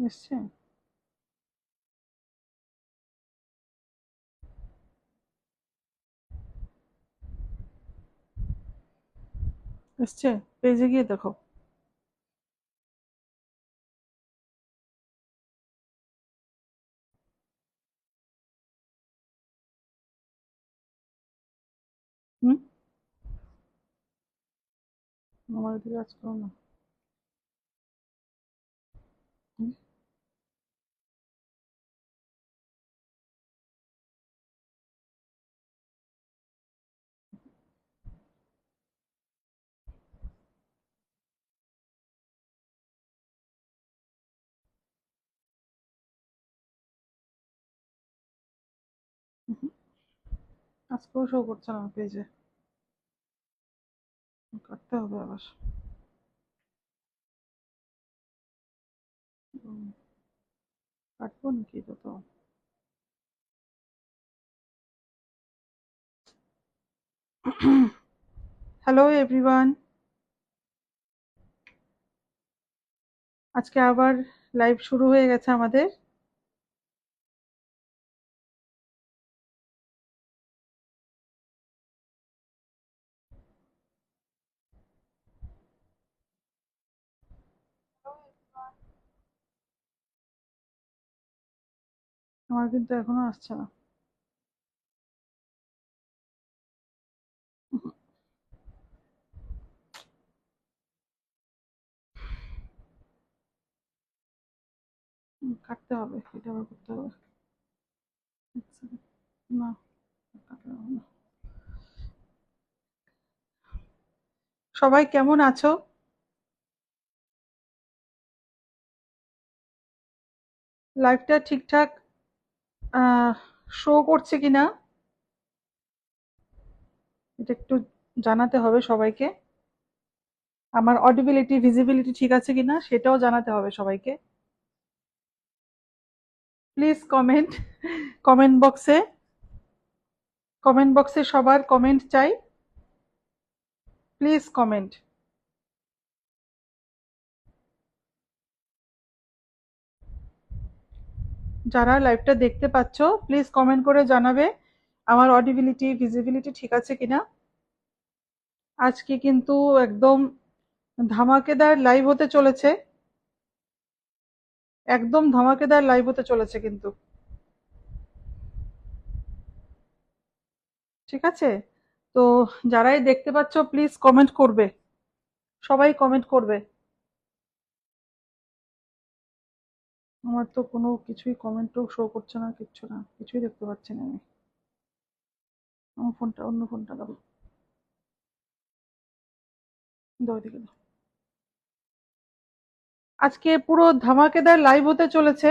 এসছে এসছে পেজে গিয়ে দেখো। হুম, আমার দিকে কাজ করো না। হুম, হুম, আজকেও শো করছে না পেজে, কাটতে হবে আবার। হুম, কাটবো নাকি এটা তো। হ্যালো এভরিওয়ান, আজকে আবার লাইভ শুরু হয়ে গেছে আমাদের। আমার কিন্তু এখনো আসছে না। কাটতে হবে, এটা আবার করতে হবে। এক second। না, কাটতে হবে না। সবাই কেমন আছো? লাইভটা ঠিকঠাক শো করছে কিনা এটা একটু জানাতে হবে সবাইকে। আমার অডিবিলিটি ভিজিবিলিটি ঠিক আছে কিনা সেটাও জানাতে হবে সবাইকে। প্লিজ কমেন্ট, কমেন্ট বক্সে, কমেন্ট বক্সে সবার কমেন্ট চাই। Please comment. যারা লাইভটা দেখতে পাচ্ছ প্লিজ কমেন্ট করে জানাবে আমার অডিবিলিটি ভিজিবিলিটি ঠিক আছে কিনা। আজকে কিন্তু একদম ধামাকেদার লাইভ হতে চলেছে, একদম ধামাকেদার লাইভ হতে চলেছে কিন্তু। ঠিক আছে, তো যারাই দেখতে পাচ্ছ প্লিজ কমেন্ট করবে, সবাই কমেন্ট করবে। আমার তো কোনো কিছুই কমেন্টও শো করছে না, কিচ্ছু না, কিছুই দেখতে পাচ্ছি না আমি। আমার ফোনটা, অন্য ফোনটা দাও, দাও এদিকে দাও। আজকে পুরো ধামাকেদার লাইভ হতে চলেছে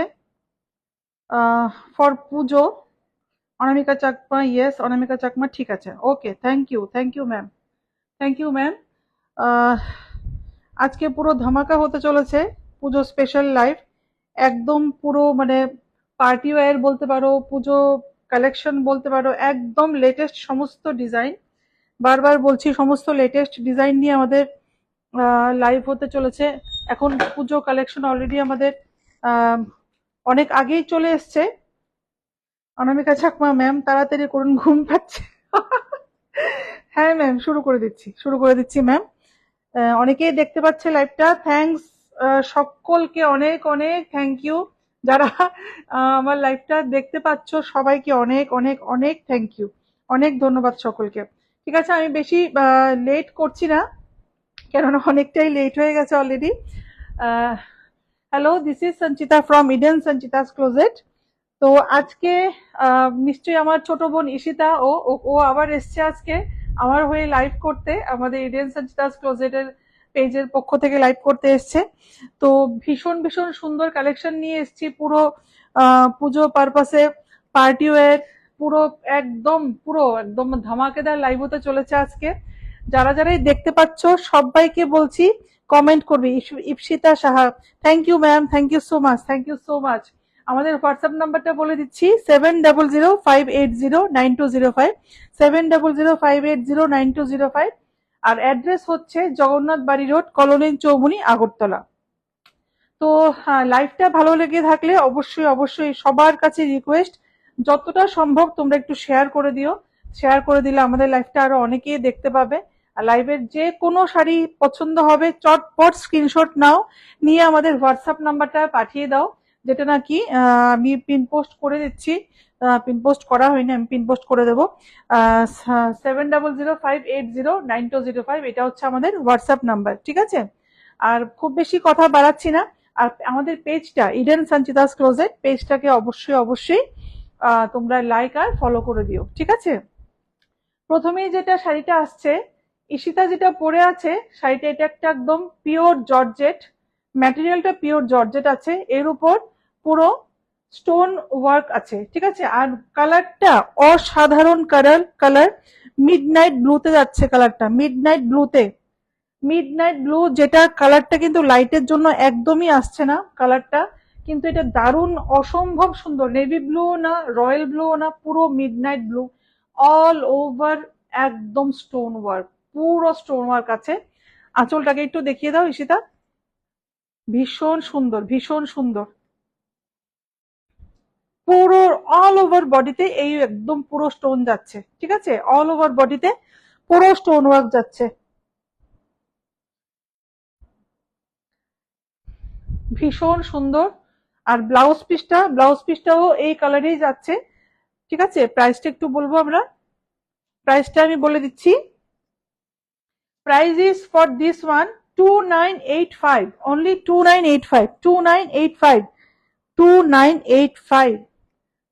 ফর পুজো। অনামিকা চাকমা, ইয়েস অনামিকা চাকমা, ঠিক আছে, okay, thank you ma'am, thank you ma'am. আজকে পুরো ধামাকা হতে চলেছে, পুজো স্পেশাল লাইভ। একদম পুরো মানে পার্টি ওয়্যার বলতে পারো, পুজো কালেকশন বলতে পারো, একদম লেটেস্ট সমস্ত ডিজাইন। বারবার বলছি সমস্ত লেটেস্ট ডিজাইন নিয়ে আমাদের লাইভ হতে চলেছে। এখন পুজো কালেকশন অলরেডি আমাদের আহ, অনেক আগেই চলে এসছে। অনামিকা চাকমা ম্যাম তাড়াতাড়ি করুন, ঘুম পাচ্ছে। হ্যাঁ ম্যাম, শুরু করে দিচ্ছি ম্যাম। অনেকেই দেখতে পাচ্ছে লাইভটা, থ্যাঙ্কস সকলকে, অনেক অনেক থ্যাংক ইউ। যারা আমার লাইভটা দেখতে পাচ্ছ সবাইকে অনেক অনেক অনেক থ্যাংক ইউ, অনেক ধন্যবাদ সকলকে। ঠিক আছে, আমি বেশি লেট করছি না, কেননা অনেকটাই লেট হয়ে গেছে already. Hello, this is Sanchita from Eden Sanchita's closet. তো আজকে নিশ্চয়ই আমার ছোট বোন ঈশিতা ও ও ও আবার এসছে আজকে আমার হয়ে লাইভ করতে, আমাদের ইডেন সঞ্চিতাস ক্লোজেটের পেজের পক্ষ থেকে লাইভ করতে এসছে। তো ভীষণ ভীষণ সুন্দর কালেকশন নিয়ে এসছি পুরো পুজো পারপাসে, পার্টি ওয়্যার, পুরো পুরো একদম ধামাকেদার লাইভ হতে চলেছে আজকে। যারা যারাই দেখতে পাচ্ছ সবাইকে বলছি কমেন্ট করবে। Ipsita Saha, thank you ma'am, thank you so much, thank you so much. আমাদের হোয়াটসঅ্যাপ নাম্বারটা বলে দিচ্ছি, 7005809205, 7005809205। আর অ্যাড্রেস হচ্ছে জগন্নাথ বাড়ি রোড, কলোনি চৌমুনি, আগরতলা। তো লাইভটা ভালো লেগে থাকলে অবশ্যই অবশ্যই সবার কাছে রিকোয়েস্ট, যতটা সম্ভব তোমরা একটু শেয়ার করে দিও। শেয়ার করে দিলে আমাদের লাইভটা আরো অনেকেই দেখতে পাবে। আর লাইভের যে কোনো শাড়ি পছন্দ হবে চটপট স্ক্রিনশট নাও, নিয়ে আমাদের হোয়াটসঅ্যাপ নাম্বারটা পাঠিয়ে দাও, যেটা নাকি আমি পিন পোস্ট করে দিচ্ছি। পিন পোস্ট করা হয়নি, আমি পিন পোস্ট করে দেবো। 7005809205, এটা হচ্ছে আমাদের হোয়াটসঅ্যাপ নাম্বার, ঠিক আছে? আর খুব বেশি কথা বাড়াচ্ছি না। আর আমাদের পেজটা ইডেন সঞ্চিতাস ক্লোজেট পেজটাকে অবশ্যই অবশ্যই তোমরা লাইক আর ফলো করে দিও, ঠিক আছে? প্রথমেই যেটা শাড়িটা আসছে, ঈশিতা যেটা পরে আছে শাড়িটা, এটা একটা একদম পিওর জর্জেট, ম্যাটেরিয়ালটা পিওর জর্জেট আছে, এর উপর পুরো স্টোন ওয়ার্ক আছে, ঠিক আছে? আর কালারটা অসাধারণ কালার মিডনাইট ব্লুতে যাচ্ছে, কালারটা মিডনাইট ব্লুতে। মিডনাইট ব্লু যেটা কালারটা কিন্তু লাইটের জন্য একদমই আসছে না কালারটা, কিন্তু এটা দারুণ অসম্ভব সুন্দর। নেভি ব্লু না, রয়্যাল ব্লু না, পুরো মিডনাইট ব্লু, অল ওভার একদম স্টোন ওয়ার্ক, পুরো স্টোন ওয়ার্ক আছে। আঁচলটাকে একটু দেখিয়ে দাও ঈশিতা, ভীষণ সুন্দর ভীষণ সুন্দর। পুরো অল ওভার বডিতে এই একদম পুরো স্টোন যাচ্ছে, ঠিক আছে? অল ওভার বডিতে পুরো স্টোন ওয়ার্ক যাচ্ছে, ভীষণ সুন্দর। আর ব্লাউজ পিসটাও এই কালারেই যাচ্ছে, ঠিক আছে? প্রাইসটা একটু বলবো আমরা, প্রাইসটা আমি বলে দিচ্ছি। Price is for this one 2985, only 2985, 2985, 2985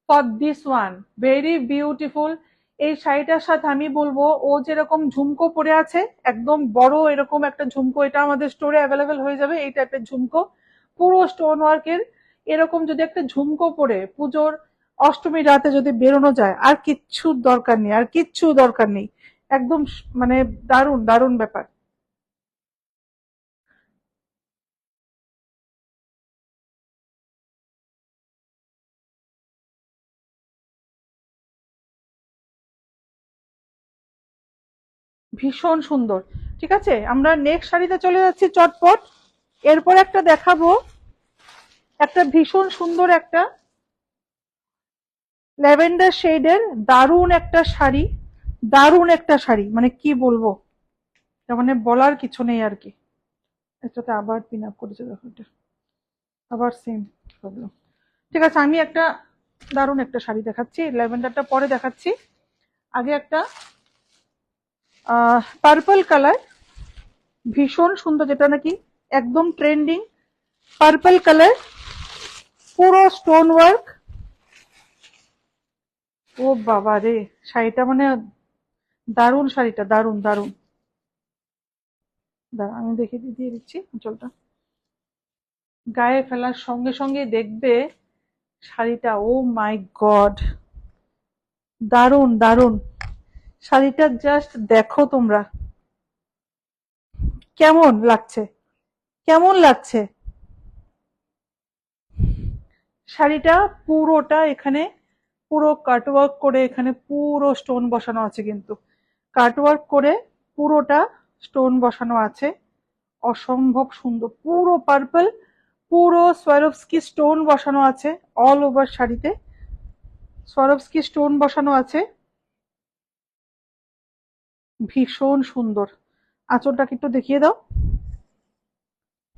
for this one. Very beautiful. এই শাড়িটার সাথে আমি বলবো, ও যেরকম ঝুমকো পরে আছে, একদম বড় এরকম একটা ঝুমকো, এটা আমাদের স্টোরে অ্যাভেলেবেল হয়ে যাবে, এই টাইপের ঝুমকো পুরো স্টোন ওয়ার্কের। এরকম যদি একটা ঝুমকো পরে পুজোর অষ্টমী রাতে যদি বেরোনো যায়, আর কিচ্ছু দরকার নেই, আর কিচ্ছু দরকার নেই। একদম মানে দারুণ দারুণ ব্যাপার। ভীষণ সুন্দর, ঠিক আছে? আমরা নেক্সট শাড়িতে চলে যাচ্ছি চটপট। এরপর একটা দেখাবো, একটা ভীষণ সুন্দর একটা ল্যাভেন্ডার শেডের দারুণ একটা শাড়ি, দারুণ একটা শাড়ি, মানে কি বলবো, তার মানে বলার কিছু নেই আর কি। এটাতে আবার পিন আপ করেছে, দেখো এটা আবার সেম প্রবলেম। ঠিক আছে, আমি একটা দারুণ একটা শাড়ি দেখাচ্ছি, ল্যাভেন্ডারটা পরে দেখাচ্ছি। আগে একটা পার্পল কালার, ভীষণ সুন্দর, যেটা নাকি একদম ট্রেন্ডিং। পার্পল কালার, পুরো স্টোন ওয়ার্ক। ও বাবা রে, শাড়িটা মানে দারুণ, শাড়িটা দারুণ দারুণ। দাঁড়া, আমি দেখে দিয়ে দিচ্ছি আঁচলটা। গায়ে ফেলার সঙ্গে সঙ্গে দেখবে শাড়িটা, ও মাই গড, দারুণ দারুণ। শাড়িটা জাস্ট দেখো তোমরা, কেমন লাগছে, কেমন লাগছে শাড়িটা। পুরোটা এখানে পুরো কাটওয়ার্ক করে, এখানে পুরো স্টোন বসানো আছে, কিন্তু কাটওয়ার্ক করে পুরোটা স্টোন বসানো আছে, অসম্ভব সুন্দর। পুরো পার্পল, পুরো সোয়ারোভস্কি স্টোন বসানো আছে, অল ওভার শাড়িতে সোয়ারোভস্কি স্টোন বসানো আছে, ভীষণ সুন্দর। আঁচলটাকে একটু দেখিয়ে দাও।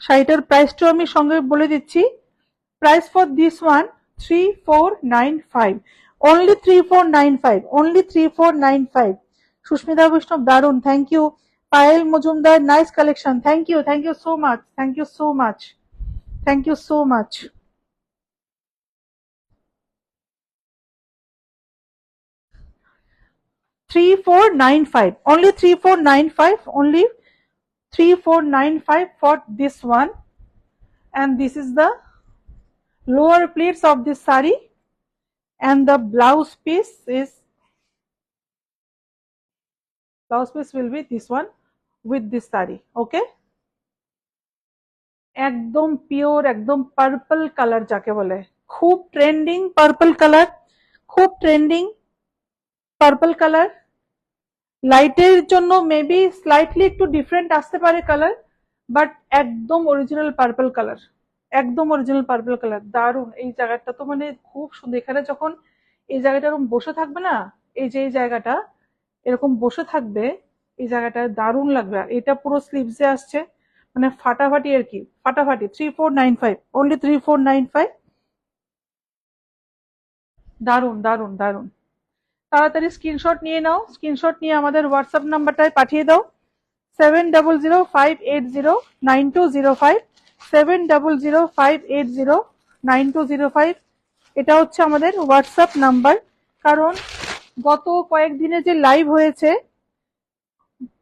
শাড়িটার প্রাইসটাও আমি সঙ্গে বলে দিচ্ছি। Price for this one 3495, only 3495, only 3495। Susmita Baishnab দারুন, thank you. Payel Majumdar, nice collection, thank you so much, thank you so much, thank you so much. 3495, only 3495, only 3495 for this one. And this is the lower pleats of this sari, and the blouse piece will be this one with this sari, okay? একদম pure, একদম purple colour যাকে বলে, খুব trending purple colour, খুব trending purple colour. লাইটের জন্য maybe slightly একটু different আসতে পারে কালার, বাট একদম অরিজিনাল পার্পল কালার, একদম অরিজিনাল পার্পল কালার, দারুন। এই জায়গাটা তো মানে খুব সুন্দর। এখানে যখন এই জায়গাটা এরকম বসে থাকবে না, এই যে এই জায়গাটা এরকম বসে থাকবে, এই জায়গাটা দারুণ লাগবে। আর এটা পুরো স্লিভসে আসছে, মানে ফাটাফাটি আর কি, ফাটাফাটি। 3495, অনলি 3495। দারুণ দারুণ দারুণ। তাড়াতাড়ি স্ক্রিনশট নিয়ে নাও, স্ক্রিনশট নিয়ে আমাদের হোয়াটসঅ্যাপ নাম্বারটায় পাঠিয়ে দাও। 7005809205, 7005809205। এটা হচ্ছে আমাদের হোয়াটসঅ্যাপ নাম্বার। কারণ গত কয়েকদিনে যে লাইভ হয়েছে,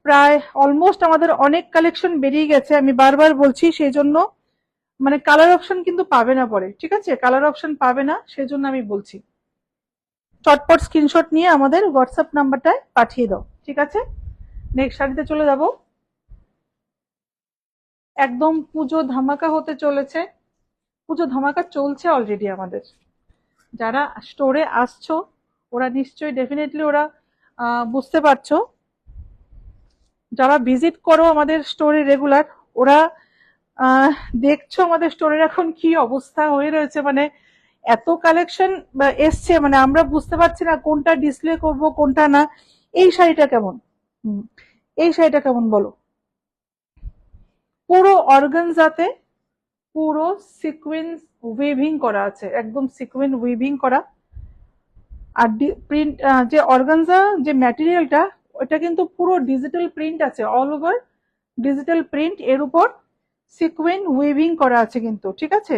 প্রায় অলমোস্ট আমাদের অনেক কালেকশন বেরিয়ে গেছে, আমি বারবার বলছি। সেই জন্য মানে কালার অপশন কিন্তু পাবে না পরে, ঠিক আছে? কালার অপশন পাবে না, সেই জন্য আমি বলছি। চটপট স্ক্রিনশট নিয়ে আমাদের হোয়াটসঅ্যাপ নাম্বারটায় পাঠিয়ে দাও, ঠিক আছে? নেক্সট শাড়িতে চলে যাব। একদম পুজো ধামাকা হতে চলেছে, পুজো ধামাকা চলছে অলরেডি আমাদের। যারা স্টোরে আসছো ওরা নিশ্চয়ই ডেফিনেটলি ওরা বুঝতে পারছো। যারা ভিজিট করো আমাদের স্টোরে রেগুলার, ওরা আহ, দেখছো আমাদের স্টোরের এখন কি অবস্থা হয়ে রয়েছে। মানে এত কালেকশন এসছে, মানে আমরা বুঝতে পারছি না কোনটা ডিসপ্লে করব কোনটা না। এই শাড়িটা কেমন? হুম, এই শাড়িটা কেমন বলো? পুরো অর্গানজাতে পুরো সিকোয়েন্স উইভিং করা আছে, একদম সিকোয়েন্স উইভিং করা। আর প্রিন্ট, যে অর্গানজা যে ম্যাটেরিয়ালটা, ওটা কিন্তু পুরো ডিজিটাল প্রিন্ট আছে, অল ওভার ডিজিটাল প্রিন্ট। এর উপর সিকোয়েন্স উইভিং করা আছে কিন্তু, ঠিক আছে?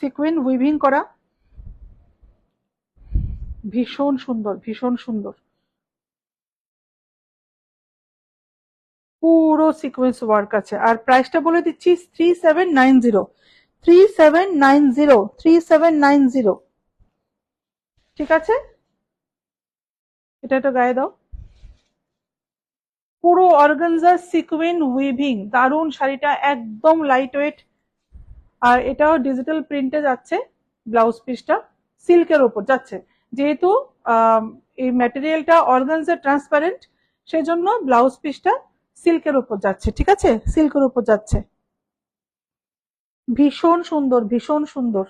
সিকোয়েন্স উইভিং করা, ভীষণ সুন্দর, ভীষণ সুন্দর। পুরো সিকোয়েন্স ওয়ার্ক আছে। আর প্রাইসটা বলে দিচ্ছি, 3790, 3790, 3790, ঠিক আছে? এটা একটা গায়ে দাও। পুরো অর্গানজার সিকোয়েন্স উইভিং, দারুণ শাড়িটা, একদম লাইট ওয়েট। আর এটাও ডিজিটাল প্রিন্টে যাচ্ছে। ব্লাউজ পিসটা সিল্কের উপর যাচ্ছে, যেহেতু এই ম্যাটেরিয়ালটা অর্গানজা ট্রান্সপারেন্ট, সেজন্য ব্লাউজ পিসটা সিল্কের উপর যাচ্ছে, ঠিক আছে? সিল্কের উপর যাচ্ছে। ভীষণ সুন্দর, ভীষণ সুন্দর।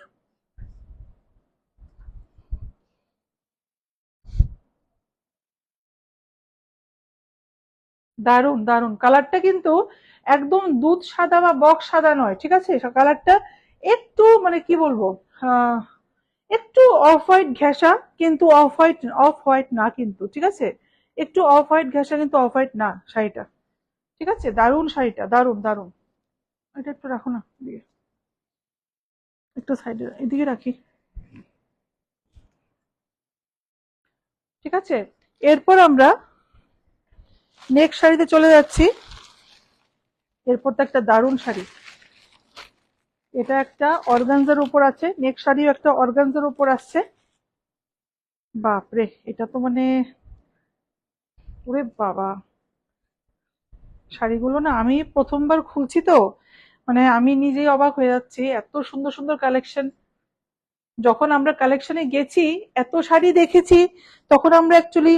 দারুন দারুন কালারটা কিন্তু একদম দুধ সাদা বা বক সাদা নয়, ঠিক আছে? কালারটা একটু মানে কি বলবো, আহ, একটু অফ হোয়াইট ঘেঁষা, কিন্তু অফ হোয়াইট না কিন্তু, ঠিক আছে? একটু অফ হোয়াইট ঘেঁষা, কিন্তু অফ হোয়াইট না শাড়িটা, ঠিক আছে? দারুন শাড়িটা, দারুন দারুন। এটা একটু রাখো না এদিকে, একটু সাইডে এদিকে রাখি, ঠিক আছে? এরপর আমরা নেক্সট শাড়িতে চলে যাচ্ছি। এরপর তো একটা দারুন শাড়ি, এটা একটা অর্গানজার উপর আছে। নেক্সট শাড়িও একটা অর্গানজার উপর আসছে। বাপরে, এটা তো মানে, ওরে বাবা, শাড়িগুলো না আমি প্রথমবার খুলছি তো, মানে আমি নিজেই অবাক হয়ে যাচ্ছি, এত সুন্দর সুন্দর কালেকশন। যখন আমরা কালেকশনে গেছি, এত শাড়ি দেখেছি, তখন আমরা অ্যাকচুয়ালি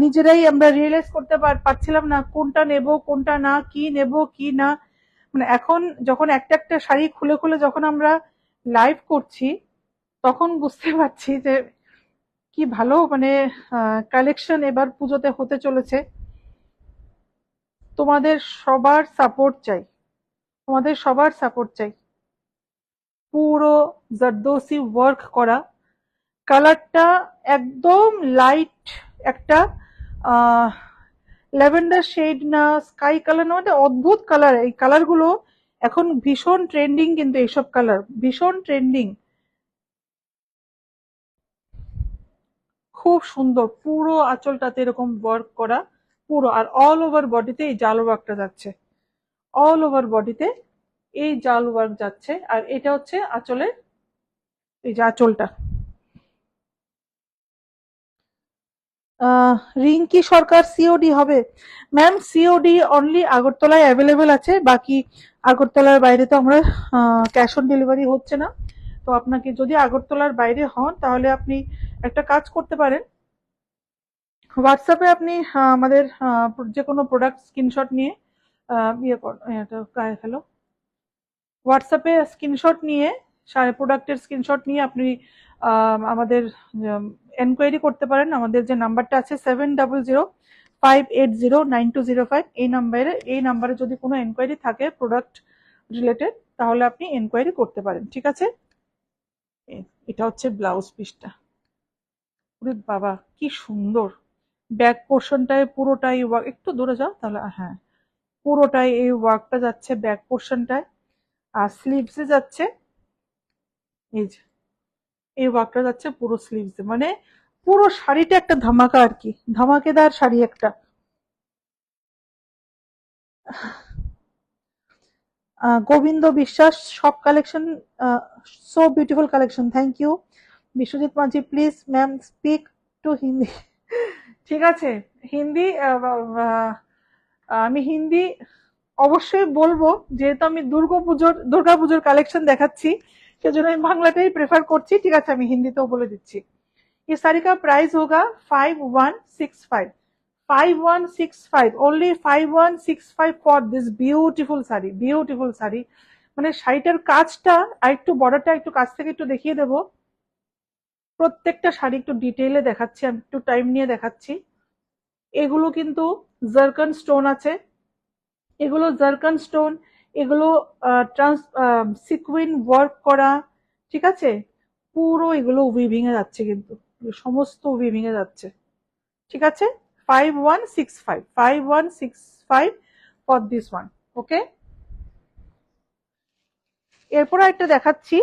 নিজেরাই আমরা রিয়েলাইজ করতে পারছিলাম না কোনটা নেব কোনটা না, কি নেব কি না। মানে এখন যখন একটা একটা শাড়ি খুলে খুলে যখন আমরা লাইভ করছি, তখন বুঝতে পারছি যে কি ভালো মানে কালেকশন এবার পুজোতে হতে চলেছে। তোমাদের সবার সাপোর্ট চাই, তোমাদের সবার সাপোর্ট চাই। পুরো জারদোসি ওয়ার্ক করা, কালারটা একদম লাইট একটা ল্যাভেন্ডার শেড না স্কাই কালার না, মানে অদ্ভুত কালার। এই কালারগুলো এখন ভীষণ ট্রেন্ডিং, কিন্তু এইসব কালার ভীষণ ট্রেন্ডিং। খুব সুন্দর, পুরো আঁচলটাতে এরকম ওয়ার্ক করা পুরো। আর অল ওভার বডিতে এই জাল ওয়ার্কটা যাচ্ছে, অল ওভার বডিতে এই জাল ওয়ার্ক যাচ্ছে। আর এটা হচ্ছে আঁচলের, এই যে আঁচলটা। রিঙ্কি সরকার, সিওডি হবে? ম্যাম সিওডি অনলি আগরতলায় অ্যাভেলেবেল আছে, বাকি আগরতলার বাইরে তো আমরা ক্যাশ অন ডেলিভারি হচ্ছে না। তো আপনাকে যদি আগরতলার বাইরে হন, তাহলে আপনি একটা কাজ করতে পারেন, হোয়াটসঅ্যাপে আপনি আমাদের যে কোনো প্রোডাক্ট স্ক্রিনশট নিয়ে ইয়ে কর, এটা গায়ে ফেলো, হোয়াটসঅ্যাপে স্ক্রিনশট নিয়ে, প্রোডাক্টের স্ক্রিনশট নিয়ে আপনি আমাদের এনকোয়ারি করতে পারেন। আমাদের যে নাম্বারটা আছে 7005809205, এই নাম্বারে যদি কোনো এনকোয়ারি থাকে প্রোডাক্ট রিলেটেড, তাহলে আপনি এনকোয়ারি করতে পারেন, ঠিক আছে। এটা হচ্ছে ব্লাউজ পিসটা। ওরে বাবা কি সুন্দর! ব্যাক পোর্শনটায় পুরোটাই ওয়ার্ক, একটু দূরে যাও তাহলে, হ্যাঁ, পুরোটাই এই ওয়ার্কটা যাচ্ছে ব্যাক পোর্শনটায়, আর স্লিভসে যাচ্ছে এই যে এই ওয়ার্কটা যাচ্ছে পুরো স্লিভসে, মানে পুরো শাড়িটা একটা ধামাকা আর কি, ধামাকেদার শাড়ি একটা। গোবিন্দ বিশ্বাস, সব collection, so beautiful collection, thank you. Biswajit Majhi, please ma'am speak to Hindi. ঠিক আছে, হিন্দি, আমি হিন্দি অবশ্যই বলবো, যেহেতু আমি দুর্গাপুজোর কালেকশন দেখাচ্ছি, সেজন্য আমি বাংলাটাই প্রেফার করছি। ঠিক আছে, আমি হিন্দিতেও বলে দিচ্ছি। ये साड़ी का प्राइस होगा 5165, 5165, only 5165 for this beautiful sari, beautiful sari. মানে শাড়িটার কাজটা আর একটু বর্ডারটা একটু কাছ থেকে একটু দেখিয়ে দেবো। প্রত্যেকটা শাড়ি একটু ডিটেইলে দেখাচ্ছি, আমি একটু টাইম নিয়ে দেখাচ্ছি। এগুলো কিন্তু জারকান স্টোন আছে, এগুলো জারকান স্টোন, এগুলো ট্রান্স সিকুইন ওয়ার্ক করা, ঠিক আছে। পুরো এগুলো উইভিং এ যাচ্ছে, কিন্তু সমস্ত উইভিং এ যাচ্ছে, ঠিক আছে। 5165 ফর দিস ওয়ান, ওকে। এরপর একটা দেখাচ্ছি,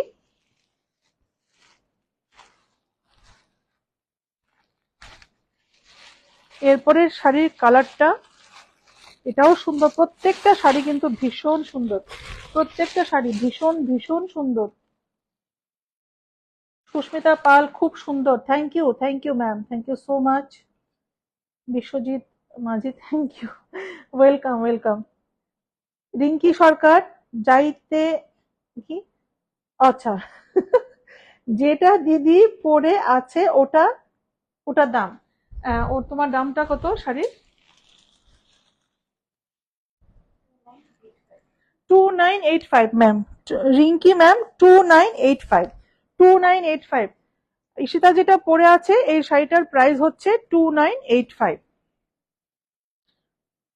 এরপরের শাড়ির কালারটা, এটাও সুন্দর। প্রত্যেকটা শাড়ি কিন্তু ভীষণ সুন্দর, প্রত্যেকটা শাড়ি ভীষণ ভীষণ সুন্দর। সুস্মিতা পাল, খুব সুন্দর, thank you ma'am, thank you so much. Biswajit Majhi, thank you, welcome welcome. Rinki Sarkar, যাইতে কি, আচ্ছা, যেটা দিদি পরে আছে ওটা, ওটার দাম, ওর তোমার দামটা কত শাড়ির? 2985 ম্যাম, রিঙ্কি ম্যাম, 2985, 2985। ঈশিতা যেটা পরে আছে এই শাড়িটার প্রাইস হচ্ছে 2985।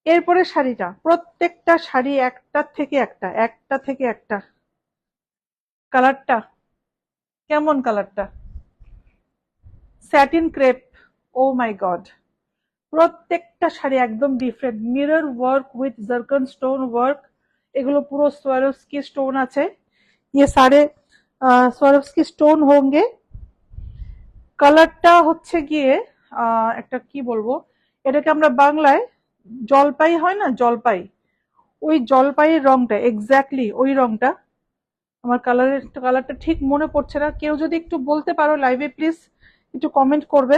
এরপরে শাড়িটা, প্রত্যেকটা শাড়ি একটা থেকে একটা, একটা থেকে একটা। কালারটা কেমন? কালারটা স্যাটিন ক্রেপ, ও মাই গড! প্রত্যেকটা শাড়ি একদম different, mirror work with zircon stone work, এগুলো পুরো সোয়ারোস্কি স্টোন আছে। ये सारे সোয়ারোস্কি স্টোন होंगे। কালারটা হচ্ছে গিয়ে একটা কি বলবো, এটাকে আমরা বাংলায় জলপাই হয় না, জলপাই, ওই জলপাইয়ের রংটা, এক্স্যাক্টলি ওই রংটা। আমার কালারটা ঠিক মনে পড়ছে না, কেউ যদি একটু বলতে পারো লাইভে প্লিজ একটু কমেন্ট করবে।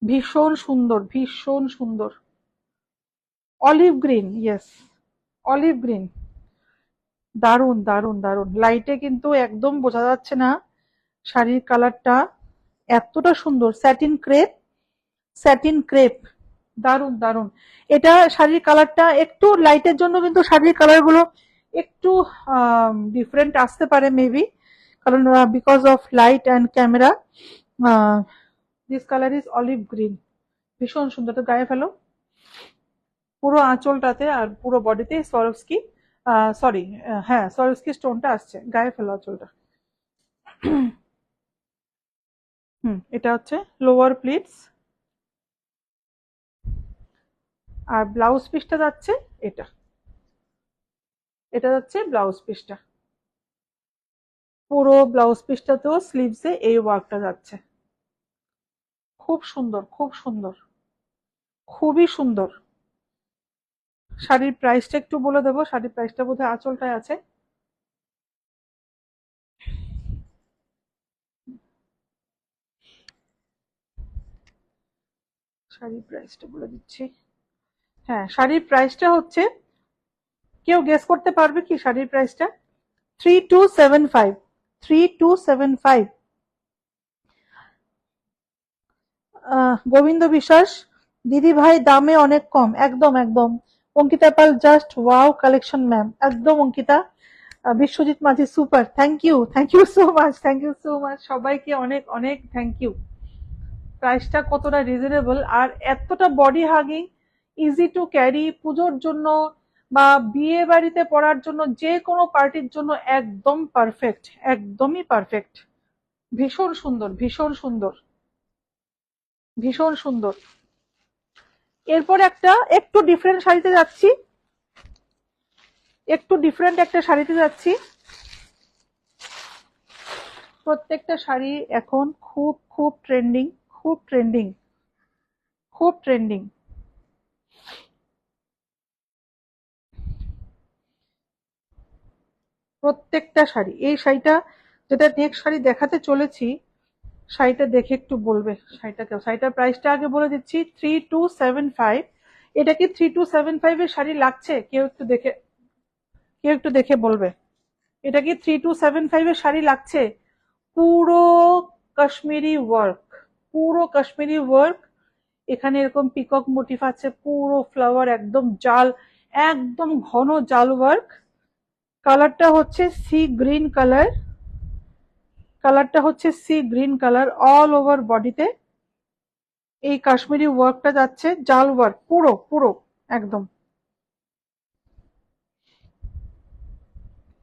ভীষণ সুন্দর, ভীষণ সুন্দর। Olive green, yes, olive green, দারুন দারুন দারুন। লাইটে কিন্তু একদম বোঝা যাচ্ছে না শাড়ির কালারটা, এতটা সুন্দর। স্যাটিন ক্রেপ, স্যাটিন ক্রেপ, দারুন দারুন। এটা শাড়ির কালারটা একটু লাইটের জন্য কিন্তু শাড়ির কালার গুলো একটু ডিফারেন্ট আসতে পারে মেবি, কারণ because of light and camera. This colour is olive green, ভীষণ সুন্দর। তো গায়ে ফেলো, পুরো আঁচলটাতে আর পুরো বডিতে সরস্কি, সরি, হ্যাঁ সরস্কি স্টোনটা আসছে, গায়ে ফেলো আঁচলটা। এটা হচ্ছে লোয়ার প্লিটস, আর ব্লাউজ পিসটা যাচ্ছে এটা, এটা যাচ্ছে ব্লাউজ পিসটা। পুরো ব্লাউজ পিসটাতেও স্লিভসে এই ওয়ার্কটা যাচ্ছে, খুব সুন্দর, খুব সুন্দর, খুবই সুন্দর। শাড়ির প্রাইসটা একটু বলে দেবো, শাড়ির প্রাইসটা বোধহয় আঁচলটায় আছে। শাড়ির প্রাইসটা বলে দিচ্ছি, হ্যাঁ শাড়ির প্রাইসটা হচ্ছে, কেউ গেস করতে পারবে কি শাড়ির প্রাইসটা? 3275, 3275। গোবিন্দ বিশ্বাস, দিদি ভাই দামে অনেক কম, একদম একদম। Ankita Pal just wow collection ma'am, একদম Ankita. Biswajit Majhi super, thank you so much, thank you so much, সবাইকে অনেক অনেক থ্যাংক ইউ। প্রাইসটা কতটা রিজনেবল আর এতটা body hugging, easy to carry, পুজোর জন্য বা বিয়ে বাড়িতে পরার জন্য, যে কোনো পার্টির জন্য একদম পারফেক্ট, একদমই পারফেক্ট। ভীষণ সুন্দর, ভীষণ সুন্দর, ভীষণ সুন্দর। এরপর একটা একটু ডিফারেন্ট শাড়িতে যাচ্ছি, একটু ডিফারেন্ট একটা শাড়িতে যাচ্ছি। প্রত্যেকটা শাড়ি এখন খুব খুব ট্রেন্ডিং, খুব ট্রেন্ডিং, খুব ট্রেন্ডিং। প্রত্যেকটা শাড়ি, এই শাড়িটা যেটা নেক্সট শাড়ি দেখাতে চলেছি, শাড়িটা দেখে একটু বলবে শাড়িটার প্রাইসটা আগে বলে দিচ্ছি, 3275। এটা কি 3275 এর শাড়ি লাগছে? কেউ একটু দেখে বলবে এটা কি 3275 এর শাড়ি লাগছে? পুরো কাশ্মীরি ওয়ার্ক, পুরো কাশ্মীরি ওয়ার্ক। এখানে এরকম পিকক মোটিভ আছে, পুরো ফ্লাওয়ার, একদম জাল, একদম ঘন জাল ওয়ার্ক। কালারটা হচ্ছে সি গ্রিন কালার, কালারটা হচ্ছে sea green colour. All over বডিতে এই কাশ্মীরি ওয়ার্কটা যাচ্ছে, জাল ওয়ার্ক পুরো পুরো একদম।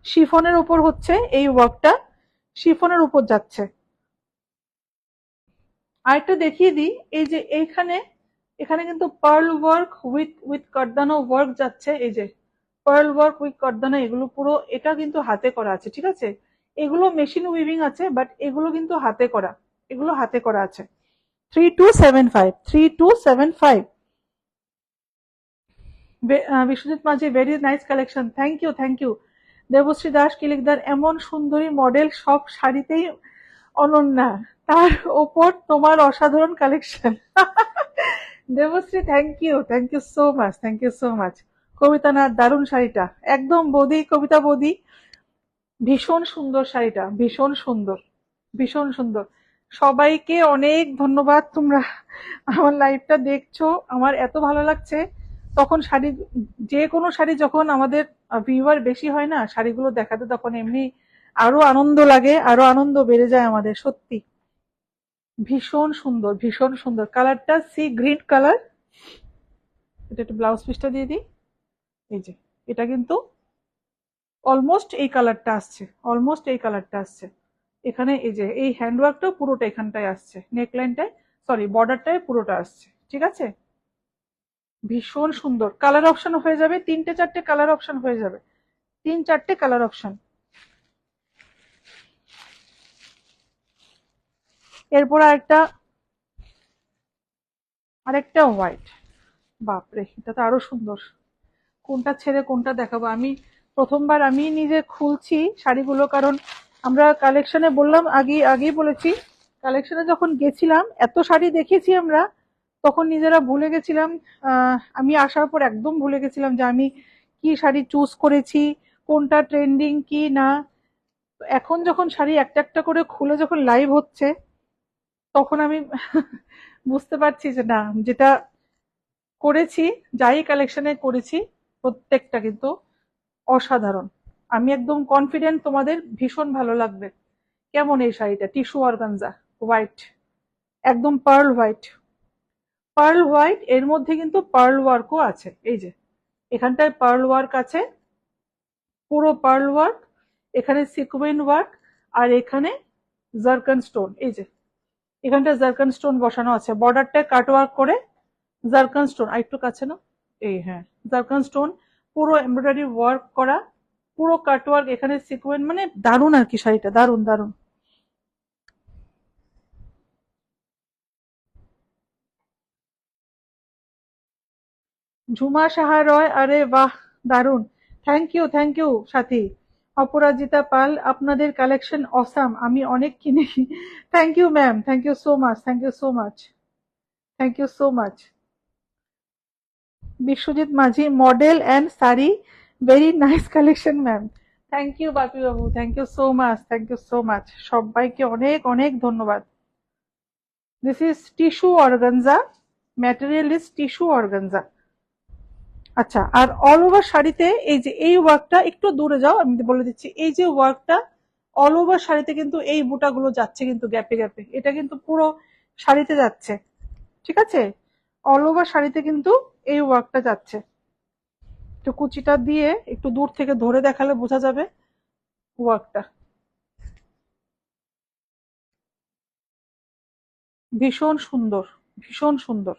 শিফনের উপর হচ্ছে এই ওয়ার্কটা, শিফনের উপর যাচ্ছে। আরেকটা দেখিয়ে দিই, এই যে এইখানে, এখানে কিন্তু পার্ল ওয়ার্ক উইথ কারদানো ওয়ার্ক যাচ্ছে। এই যে পার্ল ওয়ার্ক উইথ কারদানা, এগুলো পুরো, এটা কিন্তু হাতে করা আছে, ঠিক আছে? এগুলো মেশিন উইভিং আছে, বাট এগুলো কিন্তু হাতে করা, এগুলো হাতে করা আছে। 3275, 3275। Biswajit Majhi, very nice collection, thank you, thank you. Debashree Das Kilikdar, এমন সুন্দরী মডেল সব শাড়িতেই অনন্যা, তার ওপর তোমার অসাধারণ collection. Debashree, thank you so much, thank you so much. Kabita Nath, দারুণ শাড়িটা, একদম বৌদি, কবিতা বৌদি, ভীষণ সুন্দর শাড়িটা, ভীষণ সুন্দর, ভীষণ সুন্দর। সবাইকে অনেক ধন্যবাদ, তোমরা আমার লাইভটা দেখছো, আমার এত ভালো লাগছে। তখন শাড়ি, যে কোনো শাড়ি যখন আমাদের ভিউয়ার বেশি হয় না, শাড়িগুলো দেখাতে তখন এমনি আরো আনন্দ লাগে, আরো আনন্দ বেড়ে যায় আমাদের, সত্যি ভীষণ সুন্দর, ভীষণ সুন্দর। কালারটা সি গ্রিন কালার। এটা একটু ব্লাউজ পিসটা দিয়ে দিই। এই যে এটা কিন্তু অলমোস্ট এই কালারটা আসছে, অলমোস্ট এই কালারটা আসছে। এখানে এই যে এই হ্যান্ডওয়ার্কটা পুরোটা এখানটায় আসছে, নেকলাইনটায়, সরি বর্ডারটায় পুরোটা আসছে, ঠিক আছে? ভীষণ সুন্দর। কালার অপশন হয়ে যাবে, তিনটে চারটে কালার অপশন হয়ে যাবে, তিন চারটে কালার অপশন। এরপর আরেকটা হোয়াইট, বাপরে এটা তো আরো সুন্দর। কোনটা ছেড়ে কোনটা দেখাবো? আমি প্রথমবার আমি নিজে খুলছি শাড়িগুলো, কারণ আমরা কালেকশনে বললাম, আগেই বলেছি, কালেকশনে যখন গেছিলাম এত শাড়ি দেখেছি আমরা, তখন নিজেরা ভুলে গেছিলাম। আমি আসার পর একদম ভুলে গেছিলাম যে আমি কি শাড়ি চুজ করেছি, কোনটা ট্রেন্ডিং কি না। এখন যখন শাড়ি একটা একটা করে খুলে যখন লাইভ হচ্ছে, তখন আমি বুঝতে পারছি যে না, যেটা করেছি, যাই কালেকশনে করেছি, প্রত্যেকটা কিন্তু অসাধারণ। আমি একদম কনফিডেন্ট তোমাদের ভীষণ ভালো লাগবে। কেমন এই শাড়িটা? টিস্যু অর্গানজা, হোয়াইট, একদম পার্ল হোয়াইট, পার্ল হোয়াইট। এর মধ্যে কিন্তু পার্ল ওয়ার্কও আছে, এই যে এখানটায় পার্ল ওয়ার্ক আছে, পুরো পার্ল ওয়ার্ক, এখানে সিকুয়েন ওয়ার্ক, আর এখানে জারকান স্টোন। এই যে এখানটা জারকান স্টোন বসানো আছে, বর্ডারটায় কাট ওয়ার্ক করে জারকান স্টোন, আর একটু কাছে না, এই হ্যাঁ, জারকান স্টোন, পুরো এমব্রয়ডারি ওয়ার্ক করা, পুরো কাট ওয়ার্ক, এখানে সিকুয়েন্ট, মানে দারুণ আর কি শাড়িটা, দারুণ দারুণ। ঝুমা সাহা রয়, আরে বাহ, দারুণ, থ্যাংক ইউ সাথী। অপরাজিতা পাল, আপনাদের কালেকশন অসাম, আমি অনেক কিনে। Thank you ma'am, thank you so much, thank you so much, thank you so much. Biswajit Majhi, model and sari, very nice collection ma'am. Thank you Bapi Babu, thank you so much, thank you so much, সবাইকে অনেক অনেক ধন্যবাদ। This is tissue organza, material is tissue organza. আচ্ছা, আর all over শাড়িতে এই যে এই ওয়ার্কটা, একটু দূরে যাও, আমি বলে দিচ্ছি, এই যে ওয়ার্কটা অল ওভার শাড়িতে কিন্তু এই বুটাগুলো যাচ্ছে কিন্তু গ্যাপে গ্যাপে, এটা কিন্তু পুরো শাড়িতে যাচ্ছে, ঠিক আছে? অল ওভার শাড়িতে কিন্তু এই ওয়ার্কটা যাচ্ছে। একটু কুচিটা দিয়ে একটু দূর থেকে ধরে দেখালে বোঝা যাবে ওয়ার্কটা। ভীষণ সুন্দর, ভীষণ সুন্দর।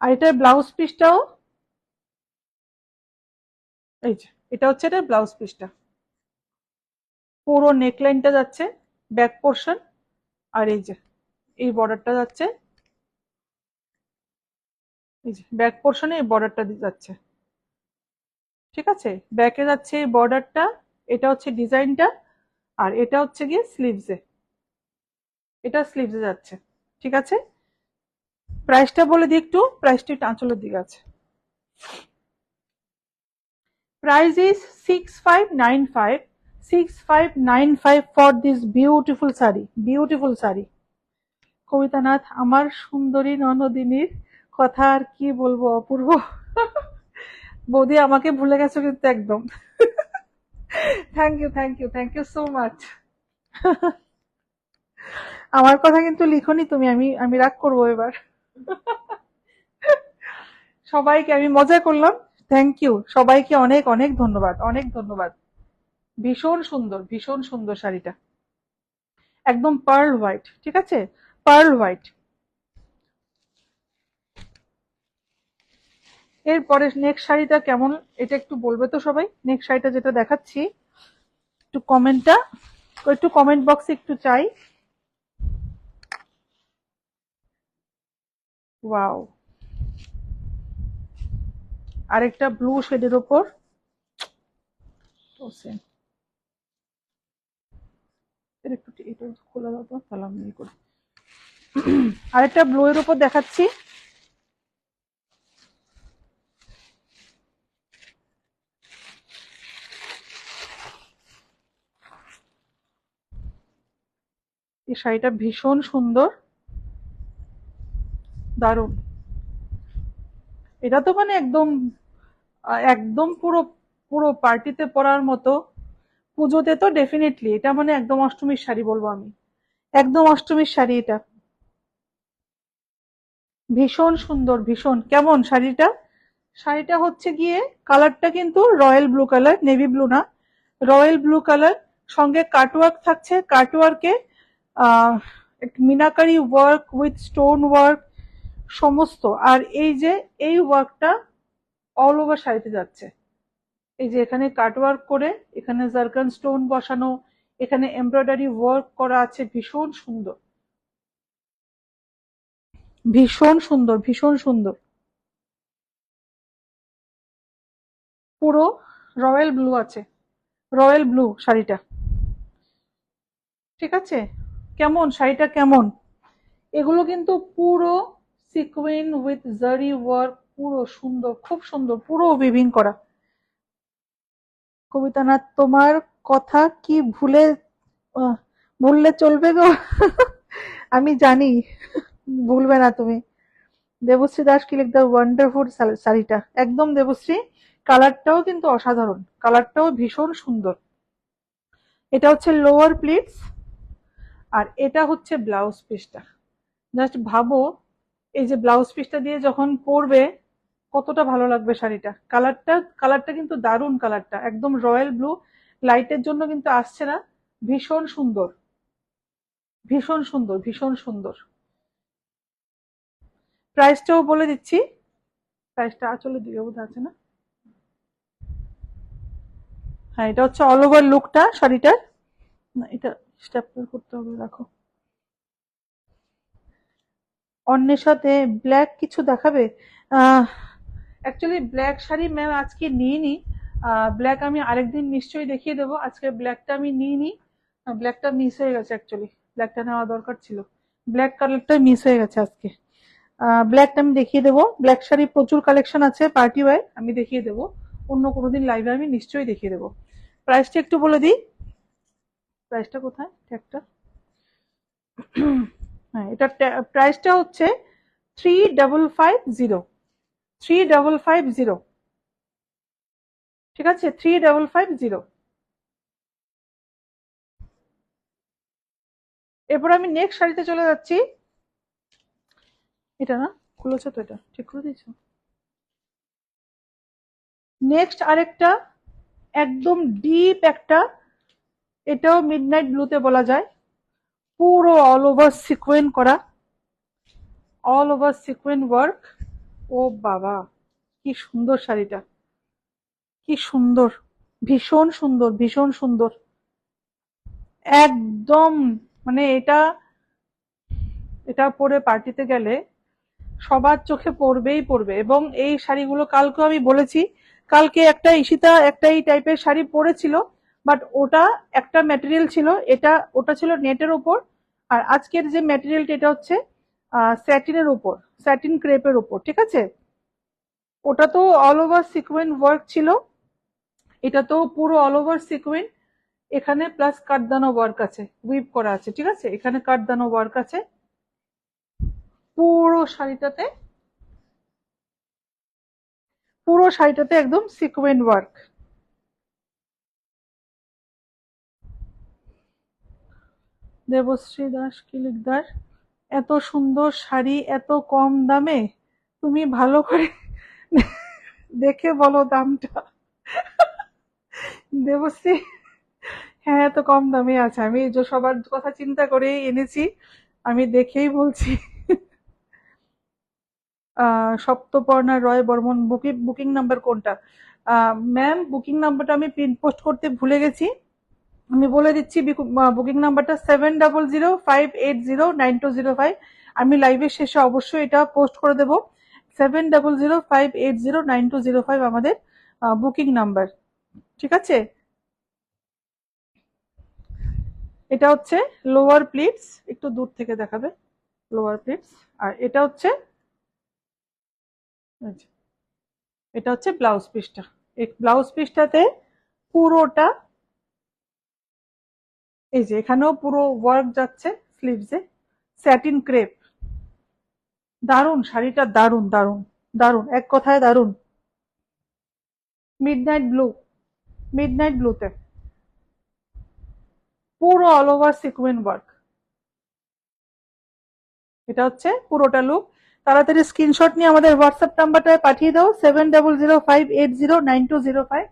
আর এটার ব্লাউজ পিসটাও এই যে, এটা হচ্ছে এটার ব্লাউজ পিসটা, পুরো নেকলাইনটা যাচ্ছে, ব্যাক পোর্শন, আর এই যে এই বর্ডারটা যাচ্ছে, এই যে ব্যাক পোর্শনে এই বর্ডারটা যাচ্ছে, ঠিক আছে? ব্যাকে যাচ্ছে এই বর্ডারটা, এটা হচ্ছে ডিজাইনটা, আর এটা হচ্ছে গিয়ে স্লিভসে, এটা স্লিভসে যাচ্ছে, ঠিক আছে? প্রাইসটা বলে দিই একটু, প্রাইসটা একটু আঁচলের দিকে আছে। Price is 6595, 6595 for this beautiful sari, beautiful sari. Kabitanath, আমার সুন্দরী ননদিনীর কথা আর কি বলবো, অপূর্ব। বৌদি আমাকে ভুলে গেছো কিন্তু একদম। Thank you, thank you, thank you so much. আমার কথা কিন্তু লিখোনি তুমি, আমি আমি রাগ করবো এবার। সবাইকে আমি মজা করলাম। থ্যাংক ইউ সবাইকে, অনেক অনেক ধন্যবাদ, অনেক ধন্যবাদ। ভীষণ সুন্দর, ভীষণ সুন্দর শাড়িটা, একদম পার্ল হোয়াইট, ঠিক আছে? Pearl white. এরপরে নেক্সট শাড়িটা কেমন, এটা একটু বলবে তো সবাই? নেক্সট শাড়িটা যেটা দেখাচ্ছি, একটু কমেন্টটা, একটু কমেন্ট বক্সে একটু চাই। ওয়াও, আরেকটা ব্লু শেডের ওপর, এটা একটু এটা খোলা দাও তো, তাহলে আমি ইয়ে করি। আরেকটা ব্লু এর উপর দেখাচ্ছি, এই শাড়িটা ভীষণ সুন্দর, দারুণ। এটা তো মানে একদম একদম পুরো পুরো পার্টিতে পরার মতো, পুজোতে তো ডেফিনেটলি এটা মানে একদম অষ্টমীর শাড়ি বলবো আমি, একদম অষ্টমীর শাড়ি এটা। ভীষণ সুন্দর, ভীষণ। কেমন শাড়িটা? শাড়িটা হচ্ছে গিয়ে কালারটা কিন্তু royal blue colour, navy blue না, রয়্যাল ব্লু কালার। সঙ্গে কাটওয়ার্ক থাকছে, কাটওয়ার্কে ah meenakari work with stone work সমস্ত। আর এই যে এই ওয়ার্কটা অল ওভার শাড়িতে যাচ্ছে, এই যে এখানে কাটওয়ার্ক করে, এখানে জারকান স্টোন বসানো, এখানে এমব্রয়ডারি ওয়ার্ক করা আছে, ভীষণ সুন্দর, ভীষণ সুন্দর, ভীষণ সুন্দর। পুরো রয়্যাল ব্লু আছে, রয়্যাল ব্লু শাড়িটা, ঠিক আছে? কেমন শাড়িটা কেমন? এগুলো কিন্তু পুরো সিকুইন উইথ জারি ওয়ার্ক, পুরো সুন্দর, খুব সুন্দর, পুরো উইভিং করা। কবিতানাথ, তোমার কথা কি আহ, ভুললে চলবে গো? আমি জানি ভুলবে না তুমি। দেবশ্রী দাস কি লিখতে, ওয়ান্ডারফুল শাড়িটা, একদম দেবশ্রী। কালারটাও কিন্তু অসাধারণ, কালারটাও ভীষণ সুন্দর। এটা হচ্ছে লোয়ার প্লিটস, আর এটা হচ্ছে ব্লাউজ পিসটা। জাস্ট ভাবো, এই যে ব্লাউজ পিসটা দিয়ে যখন পরবে কতটা ভালো লাগবে শাড়িটা। কালারটা, কালারটা কিন্তু দারুণ, কালারটা একদম রয়্যাল ব্লু, লাইটের জন্য কিন্তু আসছে না, ভীষণ সুন্দর, ভীষণ সুন্দর, ভীষণ সুন্দর। প্রাইসটাও বলে দিচ্ছি, প্রাইসটা আঁচলে দিকে বোধ আছে না? হ্যাঁ, এটা হচ্ছে অল ওভার লুকটা শাড়িটার। না, এটা স্ট্যাপলার করতে হবে, রাখো। অন্যের সাথে ব্ল্যাক কিছু দেখাবে? অ্যাকচুয়ালি ব্ল্যাক শাড়ি ম্যাম আজকে নিইনি, ব্ল্যাক আমি আরেকদিন নিশ্চয়ই দেখিয়ে দেবো, আজকে ব্ল্যাকটা আমি নিইনি, ব্ল্যাকটা মিস হয়ে গেছে, অ্যাকচুয়ালি ব্ল্যাকটা নেওয়া দরকার ছিল, ব্ল্যাক কালারটা মিস হয়ে গেছে আজকে। ব্ল্যাকটা আমি দেখিয়ে দেবো, ব্ল্যাক শাড়ি প্রচুর কালেকশন আছে পার্টি ওয়্যার, আমি দেখিয়ে দেবো, অন্য কোনোদিন লাইভে আমি নিশ্চয়ই দেখিয়ে দেবো। প্রাইসটা একটু বলে দিই, প্রাইসটা কোথায় ট্যাগটা? হ্যাঁ, এটা প্রাইসটা হচ্ছে 3550, 3550, ঠিক আছে, 3550। এরপর আমি নেক্সট শাড়িতে চলে যাচ্ছি। এটা না খুলেছো তো, এটা ঠিক করে দিয়েছো। নেক্সট আরেকটা একদম ডিপ একটা, এটাও মিডনাইট ব্লুতে বলা যায়, পুরো অল ওভার সিকোয়েন্স করা, অল ওভার সিকোয়েন্স ওয়ার্ক। ও বাবা, কি সুন্দর শাড়িটা, কি সুন্দর, ভীষণ সুন্দর, ভীষণ সুন্দর, একদম মানে এটা, এটা পরে পার্টিতে গেলে সবার চোখে পড়বেই পড়বে। এবং এই শাড়িগুলো কালকে আমি বলেছি, কালকে একটা ঈশিতা একটা এই টাইপের শাড়ি পরেছিল, বাট ওটা একটা ম্যাটেরিয়াল ছিল, এটা ওটা ছিল নেটের উপর। আর আজকের যে ম্যাটেরিয়ালটা এটা হচ্ছে স্যাটিনের উপর, স্যাটিন ক্রেপের উপর, ঠিক আছে। ওটা তো অল ওভার সিকোয়েন্স ওয়ার্ক ছিল, এটা তো পুরো অল ওভার সিকোয়েন্স, এখানে প্লাস কাঠদানা ওয়ার্ক আছে, উইভ করা আছে, ঠিক আছে, এখানে কাঠদানা ওয়ার্ক আছে পুরো শাড়িটাতে, পুরো শাড়িটাতে একদম সিকোয়েন্স ওয়ার্ক। দেবশ্রী দাস কিলিকদার, এত সুন্দর শাড়ি এত কম দামে, তুমি ভালো করে দেখে বলো দামটা। দেবশ্রী, হ্যাঁ এত কম দামে আছে, আমি যে সবার কথা চিন্তা করেই এনেছি, আমি দেখেই বলছি। সপ্তপর্ণা রয় বর্মন, বুকিং বুকিং নাম্বার কোনটা? ম্যাম বুকিং নাম্বারটা আমি প্রিন্ট পোস্ট করতে ভুলে গেছি, আমি বলে দিচ্ছি বুকিং নাম্বারটা 7005809205। আমি লাইভের শেষে অবশ্যই এটা পোস্ট করে দেব। 7005809205 আমাদের বুকিং নাম্বার, ঠিক আছে। এটা হচ্ছে লোয়ার প্লিটস, একটু দূর থেকে দেখাবে, লোয়ার প্লিটস। আর এটা হচ্ছে, এটা হচ্ছে ব্লাউজ পিসটা, এই ব্লাউজ পিসটাতে পুরোটা, এই যে এখানেও পুরো ওয়ার্ক যাচ্ছে স্লিভসে, স্যাটিন ক্রেপ। দারুন শাড়িটা, দারুন দারুন দারুন, এক কথায় দারুন। মিডনাইট ব্লু, মিডনাইট ব্লুতে পুরো অল ওভার সিকোয়েন্স ওয়ার্ক, এটা হচ্ছে পুরোটা লুক। তাড়াতাড়ি স্ক্রিনশট নিয়ে আমাদের হোয়াটসঅ্যাপ নাম্বারটায় পাঠিয়ে দাও, 7005809205,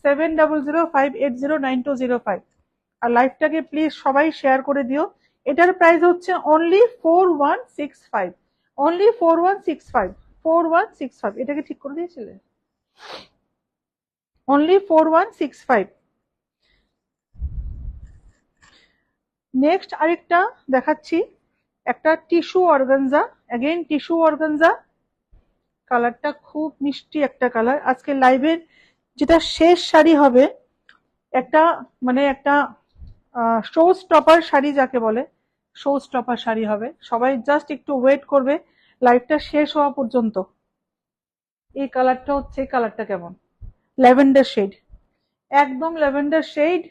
7005809205। আর লাইভটাকে প্লিজ সবাই শেয়ার করে দিও। এটার প্রাইস হচ্ছে অনলি 4165, অনলি 4165, 4165। এটাকে ঠিক করে দিয়েছিলে, অনলি 4165। নেক্সট আরেকটা দেখাচ্ছি, একটা tissue organza, again tissue organza, কালারটা খুব মিষ্টি একটা কালার। আজকে লাইভের যেটা শেষ শাড়ি হবে, একটা মানে একটা শো স্টপার শাড়ি যাকে বলে, শো স্টপার শাড়ি হবে, সবাই জাস্ট একটু ওয়েট করবে লাইভটা শেষ হওয়া পর্যন্ত। এই কালারটা হচ্ছে, এই কালারটা কেমন, ল্যাভেন্ডার শেড, একদম lavender shade,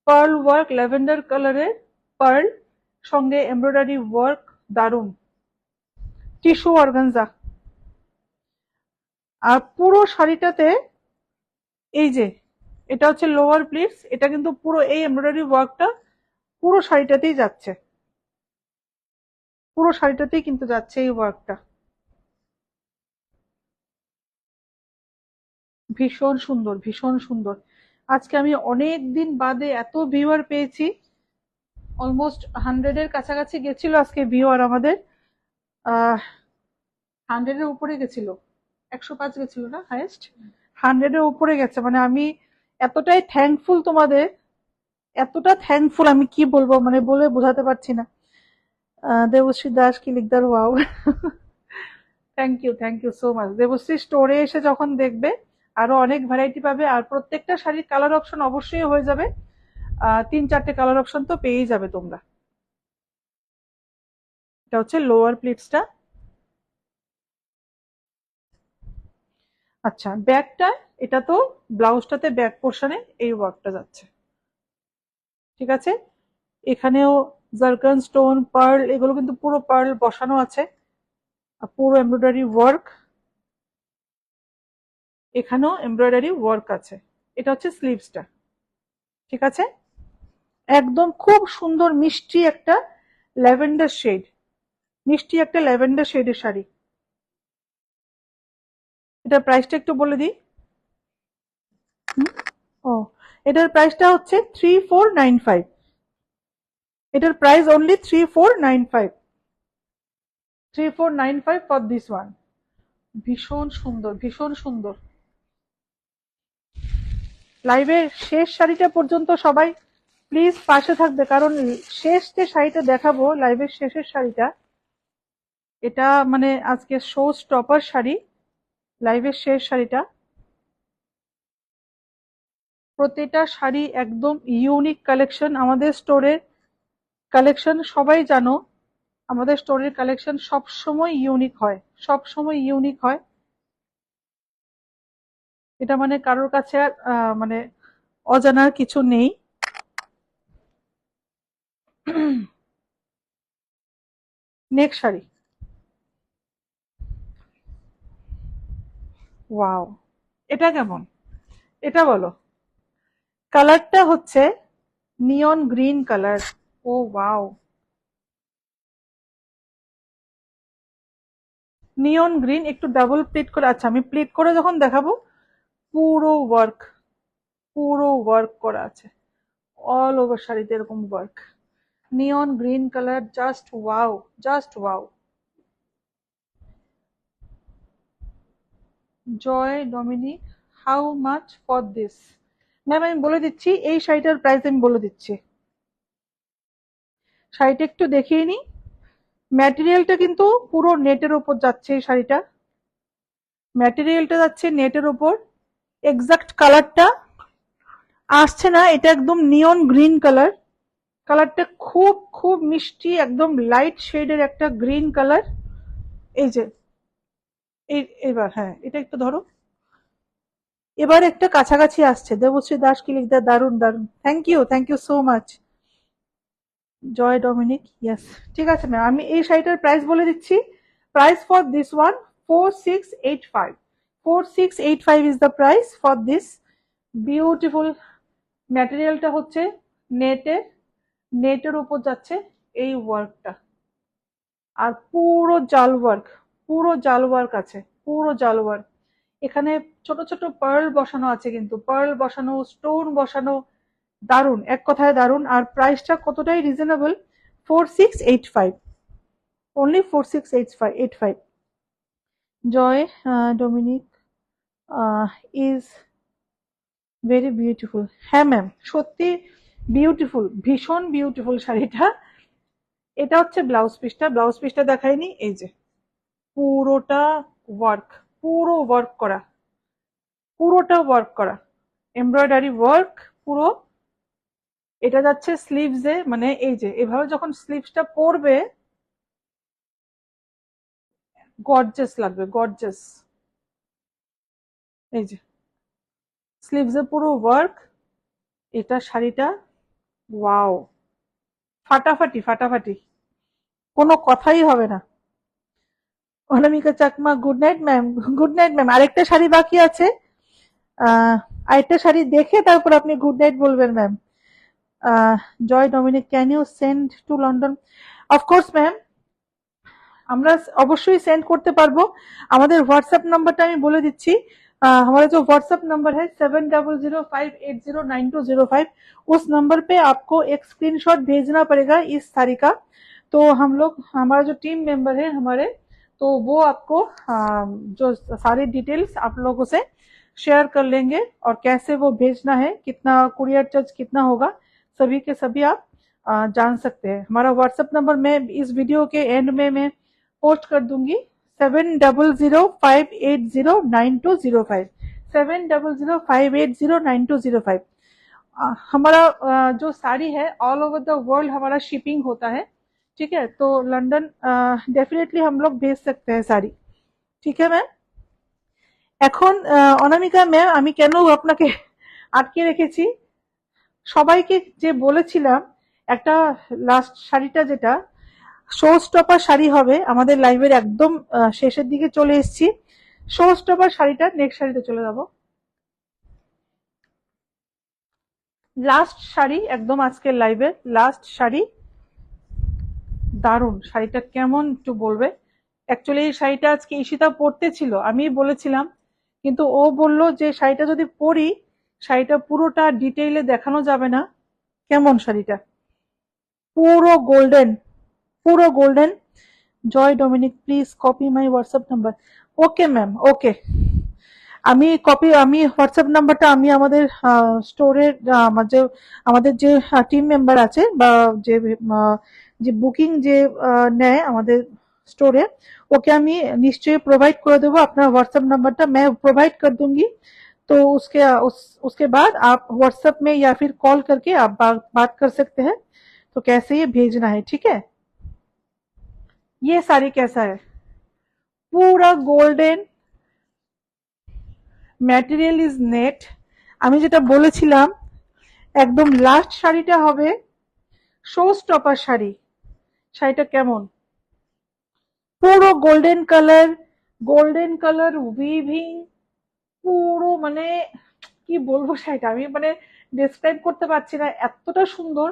pearl work, lavender কালারের পার্ল, সঙ্গে এমব্রয়ডারি ওয়ার্ক, দারুন, টিস্যু অর্গানজা। আর পুরো শাড়িটাতে এই যে, এটা হচ্ছে লোয়ার প্লিটস, এটা কিন্তু পুরো এই এমব্রয়ডারি ওয়ার্কটা পুরো শাড়িটাতেই যাচ্ছে, পুরো শাড়িটাতেই কিন্তু যাচ্ছে এই ওয়ার্কটা, ভীষণ সুন্দর, ভীষণ সুন্দর। আজকে আমি অনেক দিন বাদে এত ভিউয়ার পেয়েছি, অলমোস্ট 100-এর কাছাকাছি গেছিল আজকে ভিউয়ার আমাদের, 100-এর উপরে গেছিল, 105 গেছিল না হাইয়েস্ট, 100-এর উপরে গেছে। মানে আমি এতটাই থ্যাঙ্কফুল তোমাদের, এতটা থ্যাঙ্কফুল আমি কি বলবো, মানে বলে বোঝাতে পারছি না। দেবশ্রী দাস কি লিখদার, wow. Thank you so much. Debashree স্টোরে এসে যখন দেখবে আরো অনেক ভ্যারাইটি পাবে, আর প্রত্যেকটা শাড়ির কালার অপশন অবশ্যই হয়ে যাবে, 3-4টে কালার অপশন তো পেয়েই যাবে তোমরা। এটা হচ্ছে লোয়ার প্লিটসটা। আচ্ছা ব্যাকটা, এটা তো ব্লাউজটাতে ব্যাক পোর্শনে এই ওয়ার্কটা যাচ্ছে, ঠিক আছে। এখানেও জারকান স্টোন, পার্ল, এগুলো কিন্তু পুরো পার্ল বসানো আছে, আর পুরো এমব্রয়ডারি ওয়ার্ক, এখানেও এমব্রয়ডারি ওয়ার্ক আছে। এটা হচ্ছে স্লিভসটা, ঠিক আছে। একদম খুব সুন্দর মিষ্টি একটা ল্যাভেন্ডার শেড, মিষ্টি একটা ল্যাভেন্ডার শেডের শাড়ি। এটার প্রাইসটা একটু বলে দিই। ও, এটার প্রাইসটা হচ্ছে 3495। এটার price only 3495, 3495 for this one. ভীষণ সুন্দর, ভীষণ সুন্দর। লাইভের শেষ শাড়িটা পর্যন্ত সবাই প্লিজ পাশে থাকবে, কারণ শেষ যে শাড়িটা দেখাবো, লাইভের শেষের শাড়িটা, এটা মানে আজকে শো স্টপার শাড়ি, লাইভের শেষ শাড়িটা। প্রতিটা শাড়ি একদম ইউনিক কালেকশন। আমাদের স্টোরের কালেকশন সবাই জানো, আমাদের স্টোরের কালেকশন সব সময় ইউনিক হয়, সব সময় ইউনিক হয়। এটা মানে কারোর কাছে আর মানে অজানার কিছু নেই। নেক্সট শাড়ি, ওয়াও, এটা কেমন, এটা বলো। কালারটা হচ্ছে নিয়ন গ্রিন কালার। ও ওয়াও, নিয়ন গ্রিন, একটু ডাবল প্লিট করে, আচ্ছা আমি প্লিট করে যখন দেখাবো, পুরো ওয়ার্ক, পুরো ওয়ার্ক করা আছে, অল ওভার শাড়িতে এরকম work. Neon green colour, just wow, just wow. Joy Dominic, how much for this? Ma'am আমি বলে দিচ্ছি, এই শাড়িটার প্রাইস আমি বলে দিচ্ছি। শাড়িটা একটু দেখিয়ে নি। ম্যাটেরিয়ালটা কিন্তু পুরো নেটের ওপর যাচ্ছে, এই শাড়িটা ম্যাটেরিয়ালটা যাচ্ছে নেটের ওপর। এক্সাক্ট কালারটা আসছে না, এটা একদম নিয়ন গ্রিন কালার। কালারটা খুব খুব মিষ্টি, একদম লাইট শেডের একটা গ্রিন কালার। এই যে এবার হ্যাঁ, এটা একটু ধরো, এবার একটা কাছাকাছি আসছে। দেবশ্রী দাস কি লিখতে, দারুন দারুন, thank you so much. Joy Dominic, yes, ঠিক আছে ম্যাম, আমি এই শাড়িটার প্রাইস বলে দিচ্ছি। Price for this one 4685, 4685 is the price for this beautiful. ম্যাটেরিয়ালটা হচ্ছে নেটের, নেটের উপর যাচ্ছে এই ওয়ার্কটা, আর পুরো জাল ওয়ার্ক, পুরো জাল ওয়ার্ক আছে, পুরো জাল ওয়ার্ক। এখানে ছোট ছোট পার্ল বসানো আছে, কিন্তু পার্ল বসানো, স্টোন বসানো, দারুন, এক কথায় দারুন। আর প্রাইসটা কতটাই reasonable, 4685, only 4685। Joy Dominic is very beautiful. হ্যাঁ ম্যাম, সত্যি বিউটিফুল, ভীষণ বিউটিফুল শাড়িটা। এটা হচ্ছে ব্লাউজ পিসটা, ব্লাউজ পিসটা দেখাইনি, এই যে পুরোটা ওয়ার্ক, পুরো ওয়ার্ক করা, পুরোটা ওয়ার্ক করা, এমব্রয়ডারি ওয়ার্ক পুরো। এটা যাচ্ছে স্লিভসে, মানে এই যে এভাবে যখন স্লিভসটা পরবে, গর্জাস লাগবে, গর্জাস। এই যে স্লিভসে পুরো ওয়ার্ক, এটা শাড়িটা ওয়াও, ফাটাফাটি ফাটাফাটি, কোনো কথাই হবে না। Anamika Chakma, good night ma'am, good night ma'am. আরেকটা শাড়ি বাকি আছে, আরেকটা শাড়ি দেখে তারপর আপনি গুড নাইট বলবেন ma'am. Joy Dominic, can you send to London? Of course ma'am, আমরা অবশ্যই সেন্ড করতে পারবো। আমাদের হোয়াটসঅ্যাপ নাম্বারটা আমি বলে দিচ্ছি। हमारा जो व्हाट्सएप नंबर है 7005809205, उस नंबर पे आपको एक स्क्रीनशॉट भेजना पड़ेगा इस साड़ी का। तो हम लोग, हमारा जो टीम मेंबर है हमारे, तो वो आपको जो सारी डिटेल्स आप लोगों से शेयर कर लेंगे, और कैसे वो भेजना है, कितना कुरियर चार्ज कितना होगा, सभी के सभी आप जान सकते हैं। हमारा व्हाट्सएप नंबर मैं इस वीडियो के एंड में मैं पोस्ट कर दूंगी, 7005809205, 7005809205। हमारा जो साड़ी है ऑल ओवर द वर्ल्ड हमारा शिपिंग होता है, ठीक है। तो लंदन डेफिनेटली हम लोग भेज सकते हैं साड़ी, ठीक है मैम। এখন অনামিকা ম্যাম, আমি কেন আপনাকে আটকে রেখেছি, সবাইকে যে বলেছিলাম একটা লাস্ট শাড়িটা যেটা শো স্টপার শাড়ি হবে, আমাদের লাইভের একদম শেষের দিকে চলে এসেছি। শো স্টপার শাড়িটা নেক্সট শাড়িতে চলে যাব। লাস্ট শাড়ি একদম আজকের লাইভের লাস্ট শাড়ি। দারুণ শাড়িটা, কেমন একটু বলবে? অ্যাকচুয়ালি এই শাড়িটা আজকে ঈশিতা পরতে ছিল, আমি বলেছিলাম, কিন্তু ও বলল যে শাড়িটা যদি পরি শাড়িটা পুরোটা ডিটেইলে দেখানো যাবে না। কেমন শাড়িটা? পুরো গোল্ডেন, পুরো golden. Joy Dominic, please copy my WhatsApp number. Okay ma'am, okay. আমি হোয়াটসঅ্যাপ নাম্বারটা আমি আমাদের স্টোরের আমাদের যে টিম মেম্বার আছে বা যে যে বুকিং যে নেয় আমাদের स्टोर ओके আমি নিশ্চয়ই प्रोवाइड कर देबो। अपना व्हाट्सएप नंबर मैं प्रोवाइड कर दूंगी। तो उसके बाद आप व्हाट्सएप में या फिर कॉल करके आप बात कर सकते हैं। तो कैसे ये भेजना है, ठीक है? ये साड़ी कैसा है? पूरा गोल्डन, ম্যাটেরিয়াল ইজ নেট। আমি যেটা বলেছিলাম একদম লাস্ট শাড়িটা হবে শো স্টপার শাড়ি। শাড়িটা কেমন? পুরো গোল্ডেন কালার উইভিং, পুরো মানে কি বলবো শাড়িটা, আমি মানে ডেসক্রাইব করতে পারছি না, এতটা সুন্দর,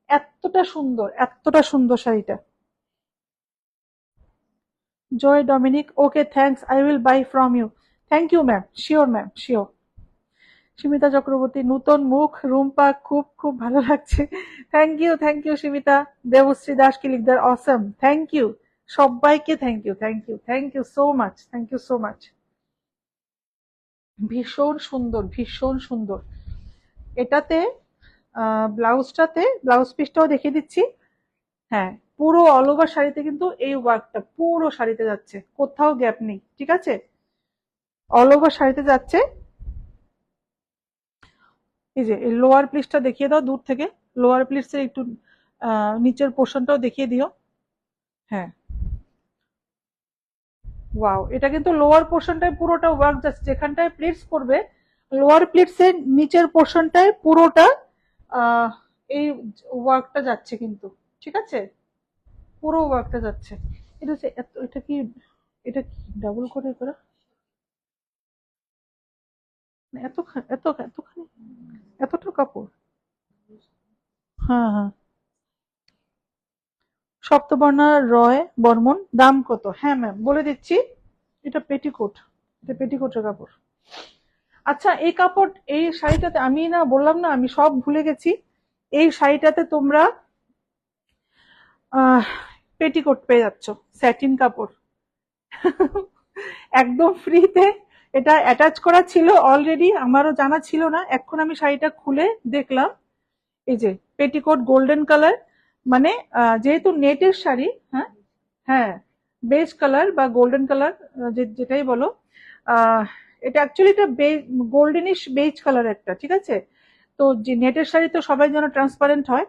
এতটা সুন্দর, এতটা সুন্দর শাড়িটা। Joy Dominic, okay thanks, I will buy from you. Thank you ma'am, sure ma'am, sure. Simita Chakraborty, নূতন মুখ, রুম্পা, খুব খুব ভালো লাগছে। Thank you Simita. দেবশ্রী দাস কি লিখদার, অসম, থ্যাংক ইউ সবাইকে, thank you, thank you, thank you so much, thank you so much. ভীষণ সুন্দর, ভীষণ সুন্দর। এটাতে ব্লাউজটাতে, ব্লাউজ পিসটাও দেখিয়ে দিচ্ছি। হ্যাঁ, পুরো অল ওভার শাড়িতে কিন্তু এই ওয়ার্কটা পুরো শাড়িতে যাচ্ছে, কোথাও গ্যাপ নেই, ঠিক আছে? অল ওভার শাড়িতে যাচ্ছে। এই যে লোয়ার প্লিটসটা দেখিয়ে দাও দূর থেকে, লোয়ার প্লিটসের একটু নিচের পোর্শনটাও দেখিয়ে দিও। হ্যাঁ, ওয়াও, এটা কিন্তু লোয়ার পোর্শনটায় পুরোটা ওয়ার্ক যাচ্ছে, যেখানটায় প্লিটস পড়বে লোয়ার প্লিটসের নিচের পোর্শনটায় পুরোটা আহ, এই ওয়ার্কটা যাচ্ছে কিন্তু, ঠিক আছে? পুরো ওয়ার্কটা যাচ্ছে। এটা হচ্ছে এটা কি, এটা কি ডাবল করে করা? মানে এতখানি, এতটা কাপড়? হ্যাঁ হ্যাঁ। সপ্তবর্ণা রয় বর্মন, দাম কত? হ্যাঁ ম্যাম বলে দিচ্ছি, এটা পেটিকোট, এটা পেটিকোটের কাপড়। আচ্ছা, এই কাপড়, এই শাড়িটাতে আমি না বললাম না, আমি সব ভুলে গেছি। এই শাড়িটাতে তোমরা পেটিকোট পেয়ে যাচ্ছ, স্যাটিন কাপড়। একদম ফ্রিতে। এটা অ্যাটাচ করা ছিল অলরেডি, আমারও জানা ছিল না, এখন আমি শাড়িটা খুলে দেখলাম। এই যে পেটিকোট গোল্ডেন কালার, মানে যেহেতু নেটের শাড়ি, হ্যাঁ হ্যাঁ, বেজ কালার বা গোল্ডেন কালার, যেটাই বলো, আহ, এটা অ্যাকচুয়ালি এটা গোল্ডেনিশ বেজ কালার একটা, ঠিক আছে? তো যে নেটের শাড়ি তো সবাই যেন ট্রান্সপারেন্ট হয়,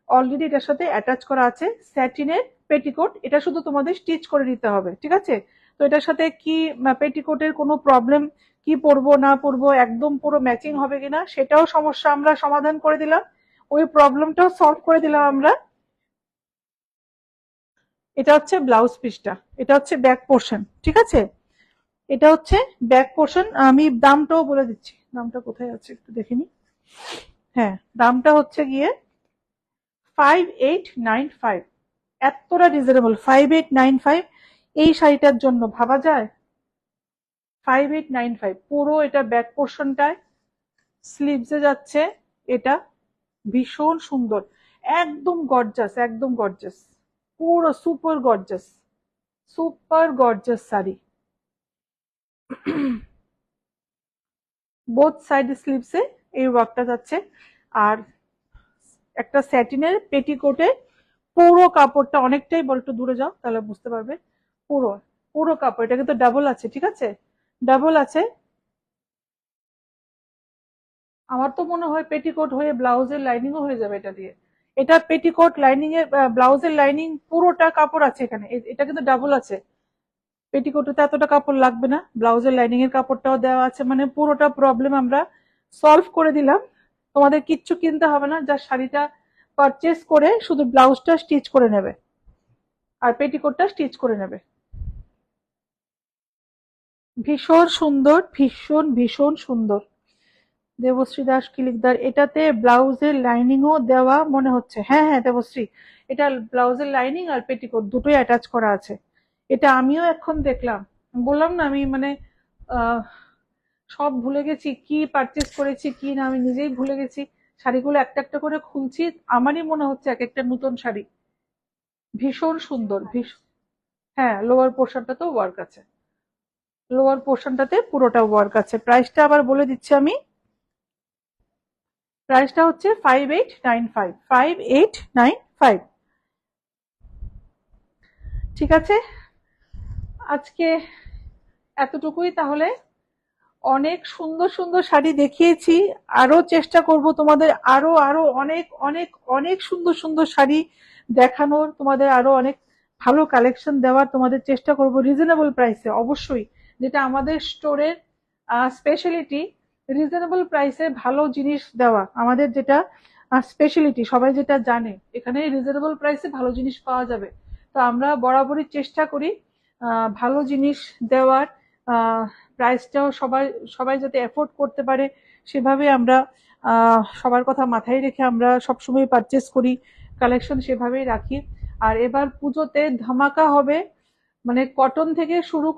অলরেডি এটার সাথে অ্যাটাচ করা আছে স্যাটিনের পেটিকোট। এটা শুধু তোমাদের স্টিচ করে নিতে হবে, ঠিক আছে? তো এটার সাথে কি পেটিকোটের কোনো প্রবলেম, কি পরবো না পরবো, একদম পুরো ম্যাচিং হবে কিনা সেটাও সমস্যা আমরা সমাধান করে দিলাম, ওই প্রবলেমটাও সলভ করে দিলাম আমরা। এটা হচ্ছে ব্লাউজ পিসটা, এটা হচ্ছে ব্যাক পোর্শন, ঠিক আছে? এটা হচ্ছে ব্যাক পোর্শন। আমি দামটাও বলে দিচ্ছি, দামটা কোথায় আছে একটু দেখে নি। হ্যাঁ, দামটা হচ্ছে গিয়ে 5895। এতটা রিজনেবল, 5895 এই শাড়িটার জন্য ভাবা যায়? 5895 পুরো, এটা ব্যাক পোর্শনটায় স্লিভসে যাচ্ছে। এটা ভীষণ সুন্দর, একদম গর্জাস, একদম গর্জাস, পুরো super gorgeous, super gorgeous sari. Both side স্লিভসে এই ওয়ার্কটা যাচ্ছে। আর একটা স্যাটিনের পেটিকোটে পুরো কাপড়টা অনেকটাই বড়, একটু দূরে যাও তাহলে বুঝতে পারবে। পুরো, পুরো কাপড়, এটা কিন্তু ডাবল আছে, ঠিক আছে? ডাবল আছে। আমার তো মনে হয় পেটিকোট হয়ে ব্লাউজের লাইনিংও হয়ে যাবে এটা দিয়ে। এটা পেটিকোট লাইনিং এর, ব্লাউজের লাইনিং পুরোটা কাপড় আছে এখানে, এটা কিন্তু ডাবল আছে। পেটিকোটে তো এতটা কাপড় লাগবে না, ব্লাউজের লাইনিং এর কাপড়টাও দেওয়া আছে, মানে পুরোটা প্রবলেম আমরা সলভ করে দিলাম। তোমাদের কিচ্ছু কিনতে হবে না, যা শাড়িটা পারচেস করে শুধু ব্লাউজটা স্টিচ করে নেবে আর পেটিকোটটা স্টিচ করে নেবে। ভীষণ সুন্দর, ভীষণ ভীষণ সুন্দর। দেবশ্রী দাস কিলিকদার, এটাতে ব্লাউজের লাইনিংও দেওয়া মনে হচ্ছে। হ্যাঁ হ্যাঁ দেবশ্রী, এটা ব্লাউজের লাইনিং আর পেটিকোট দুটোই অ্যাটাচ করা আছে। এটা আমিও এখন দেখলাম। বললাম না আমি মানে আহ, সব ভুলে গেছি, কি পারচেস করেছি কি না আমি নিজেই ভুলে গেছি। শাড়িগুলো একটা একটা করে খুলছি, আমারই মনে হচ্ছে এক একটা নতুন শাড়ি। ভীষণ সুন্দর, ভীষণ। হ্যাঁ, লোয়ার পোর্শনটাতেও ওয়ার্ক আছে। লোয়ার পোর্শনটাতে পুরোটা ওয়ার্ক আছে। প্রাইসটা আবার বলে দিচ্ছি আমি। প্রাইসটা হচ্ছে 5895, 5895। ঠিক আছে, আজকে এতটুকুই তাহলে। অনেক সুন্দর সুন্দর শাড়ি দেখিয়েছি, আরো চেষ্টা করব তোমাদের আরো আরো অনেক অনেক অনেক সুন্দর সুন্দর শাড়ি দেখানোর, তোমাদের আরো অনেক ভালো কালেকশন দেওয়ার তোমাদের চেষ্টা করব রিজনেবল প্রাইসে অবশ্যই। যেটা আমাদের স্টোরের স্পেশালিটি, রিজনেবল প্রাইসে ভালো জিনিস দেওয়া আমাদের যেটা স্পেশালিটি, সবাই যেটা জানে এখানে রিজনেবল প্রাইসে ভালো জিনিস পাওয়া যাবে। তো আমরা বরাবরই চেষ্টা করি ভালো জিনিস দেওয়ার, প্রাইসটাও সবাই সবাই যাতে অ্যাফোর্ড করতে পারে সেভাবে আমরা সবার কথা মাথায় রেখে আমরা সবসময় পারচেস করি, কালেকশন সেভাবেই রাখি। আর এবার পুজোতে ধামাকা হবে, মানে কটন থেকে শুরু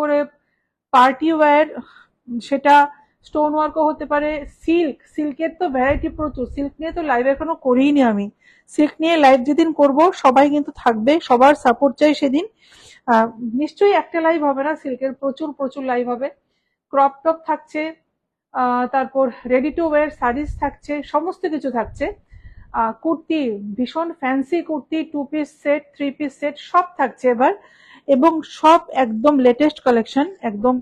করে পার্টি ওয়্যার, সেটা স্টোন ওয়ার্কও হতে পারে, সিল্কের তো ভ্যারাইটি প্রচুর। সিল্ক নিয়ে তো লাইভ এখনো করিনি আমি। সিল্ক নিয়ে লাইভ যেদিন করব সবাই কিন্তু থাকবে, সবার সাপোর্ট চাই সেদিন। আহ, নিশ্চয়ই একটা লাইভ হবে না, সিল্কের প্রচুর প্রচুর লাইভ হবে। ক্রপ টপ থাকছে, তারপর রেডি টু ওয়্যার শাড়িজ থাকছে, সমস্ত কিছু থাকছে। কুর্তি, ভীষণ fancy kurti, 2 piece set, 3 piece set সব থাকছে এবার। এবং সব একদম লেটেস্ট কালেকশন, একদম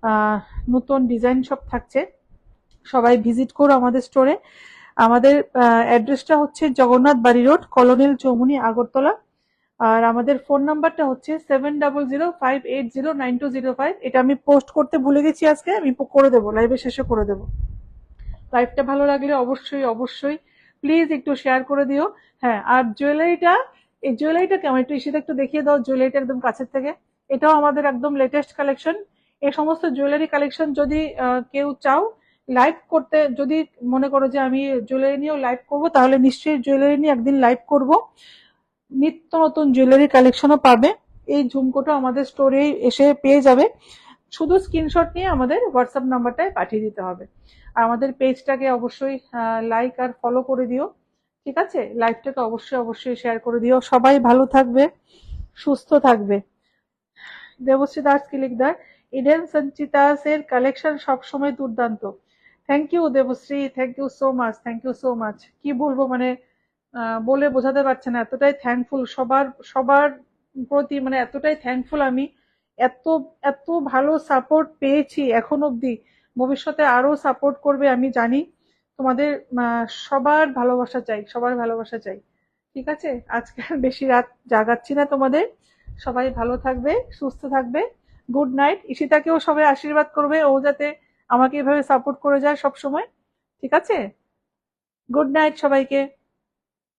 আহ, নতুন ডিজাইন সব থাকছে। সবাই ভিজিট করো আমাদের স্টোরে। আমাদের অ্যাড্রেসটা হচ্ছে জগন্নাথ বাড়ি রোড, কলোনিয়াল চৌমুহনী, আগরতলা। আর আমাদের ফোন নাম্বারটা হচ্ছে 7005809205। এটা আমি পোস্ট করতে ভুলে গেছি আজকে, আমি করে দেবো, লাইভের শেষে করে দেবো। লাইভটা ভালো লাগলে অবশ্যই অবশ্যই প্লিজ একটু শেয়ার করে দিও। হ্যাঁ, আর জুয়েলারিটা, এই জুয়েলারিটা কেমন, একটু ইসিতে একটু দেখিয়ে দাও জুয়েলারিটা একদম কাছের থেকে। এটাও আমাদের একদম লেটেস্ট কালেকশন। এই সমস্ত জুয়েলারি কালেকশন যদি কেউ চাও লাইভ করতে, যদি মনে করো যে আমি জুয়েলারি নিয়েও লাইভ করব, তাহলে নিশ্চয়ই জুয়েলারি নিয়ে একদিন লাইভ করব। নিত্য নতুন জুয়েলারি কালেকশনও পাবে। এই ঝুমকোটা আমাদের স্টোরে এসে পেয়ে যাবে। শুধু স্ক্রিনশট নিয়ে আমাদের হোয়াটসঅ্যাপ নাম্বারটায় পাঠিয়ে দিতে হবে। আর আমাদের পেজটাকে অবশ্যই লাইক আর ফলো করে দিও। ঠিক আছে, লাইভটাকে অবশ্যই অবশ্যই শেয়ার করে দিও। সবাই ভালো থাকবে, সুস্থ থাকবে। দেবশ্রী দাস কিলিকদার, ইডেন সঞ্চিতাস এর কালেকশন সবসময় দুর্দান্ত। Thank you Debashree, thank you so much, thank you so much. কি বলবো মানে বলে বোঝাতে পারছে না, এতটাই থ্যাঙ্কফুল সবার সবার প্রতি, মানে এতটাই থ্যাঙ্কফুল আমি। এত এত ভালো সাপোর্ট পেয়েছি এখন অবধি, ভবিষ্যতে আরো সাপোর্ট করবে আমি জানি। তোমাদের সবার ভালোবাসা চাই, সবার ভালোবাসা চাই। ঠিক আছে, আজকে আর বেশি রাত জাগাচ্ছি না তোমাদের। সবাই ভালো থাকবে, সুস্থ থাকবে। Good night. ঈশিতাকেও সবাই আশীর্বাদ করবে, ও যাতে আমাকে এভাবে সাপোর্ট করে যায় সব সময়। ঠিক আছে, গুড নাইট সবাইকে।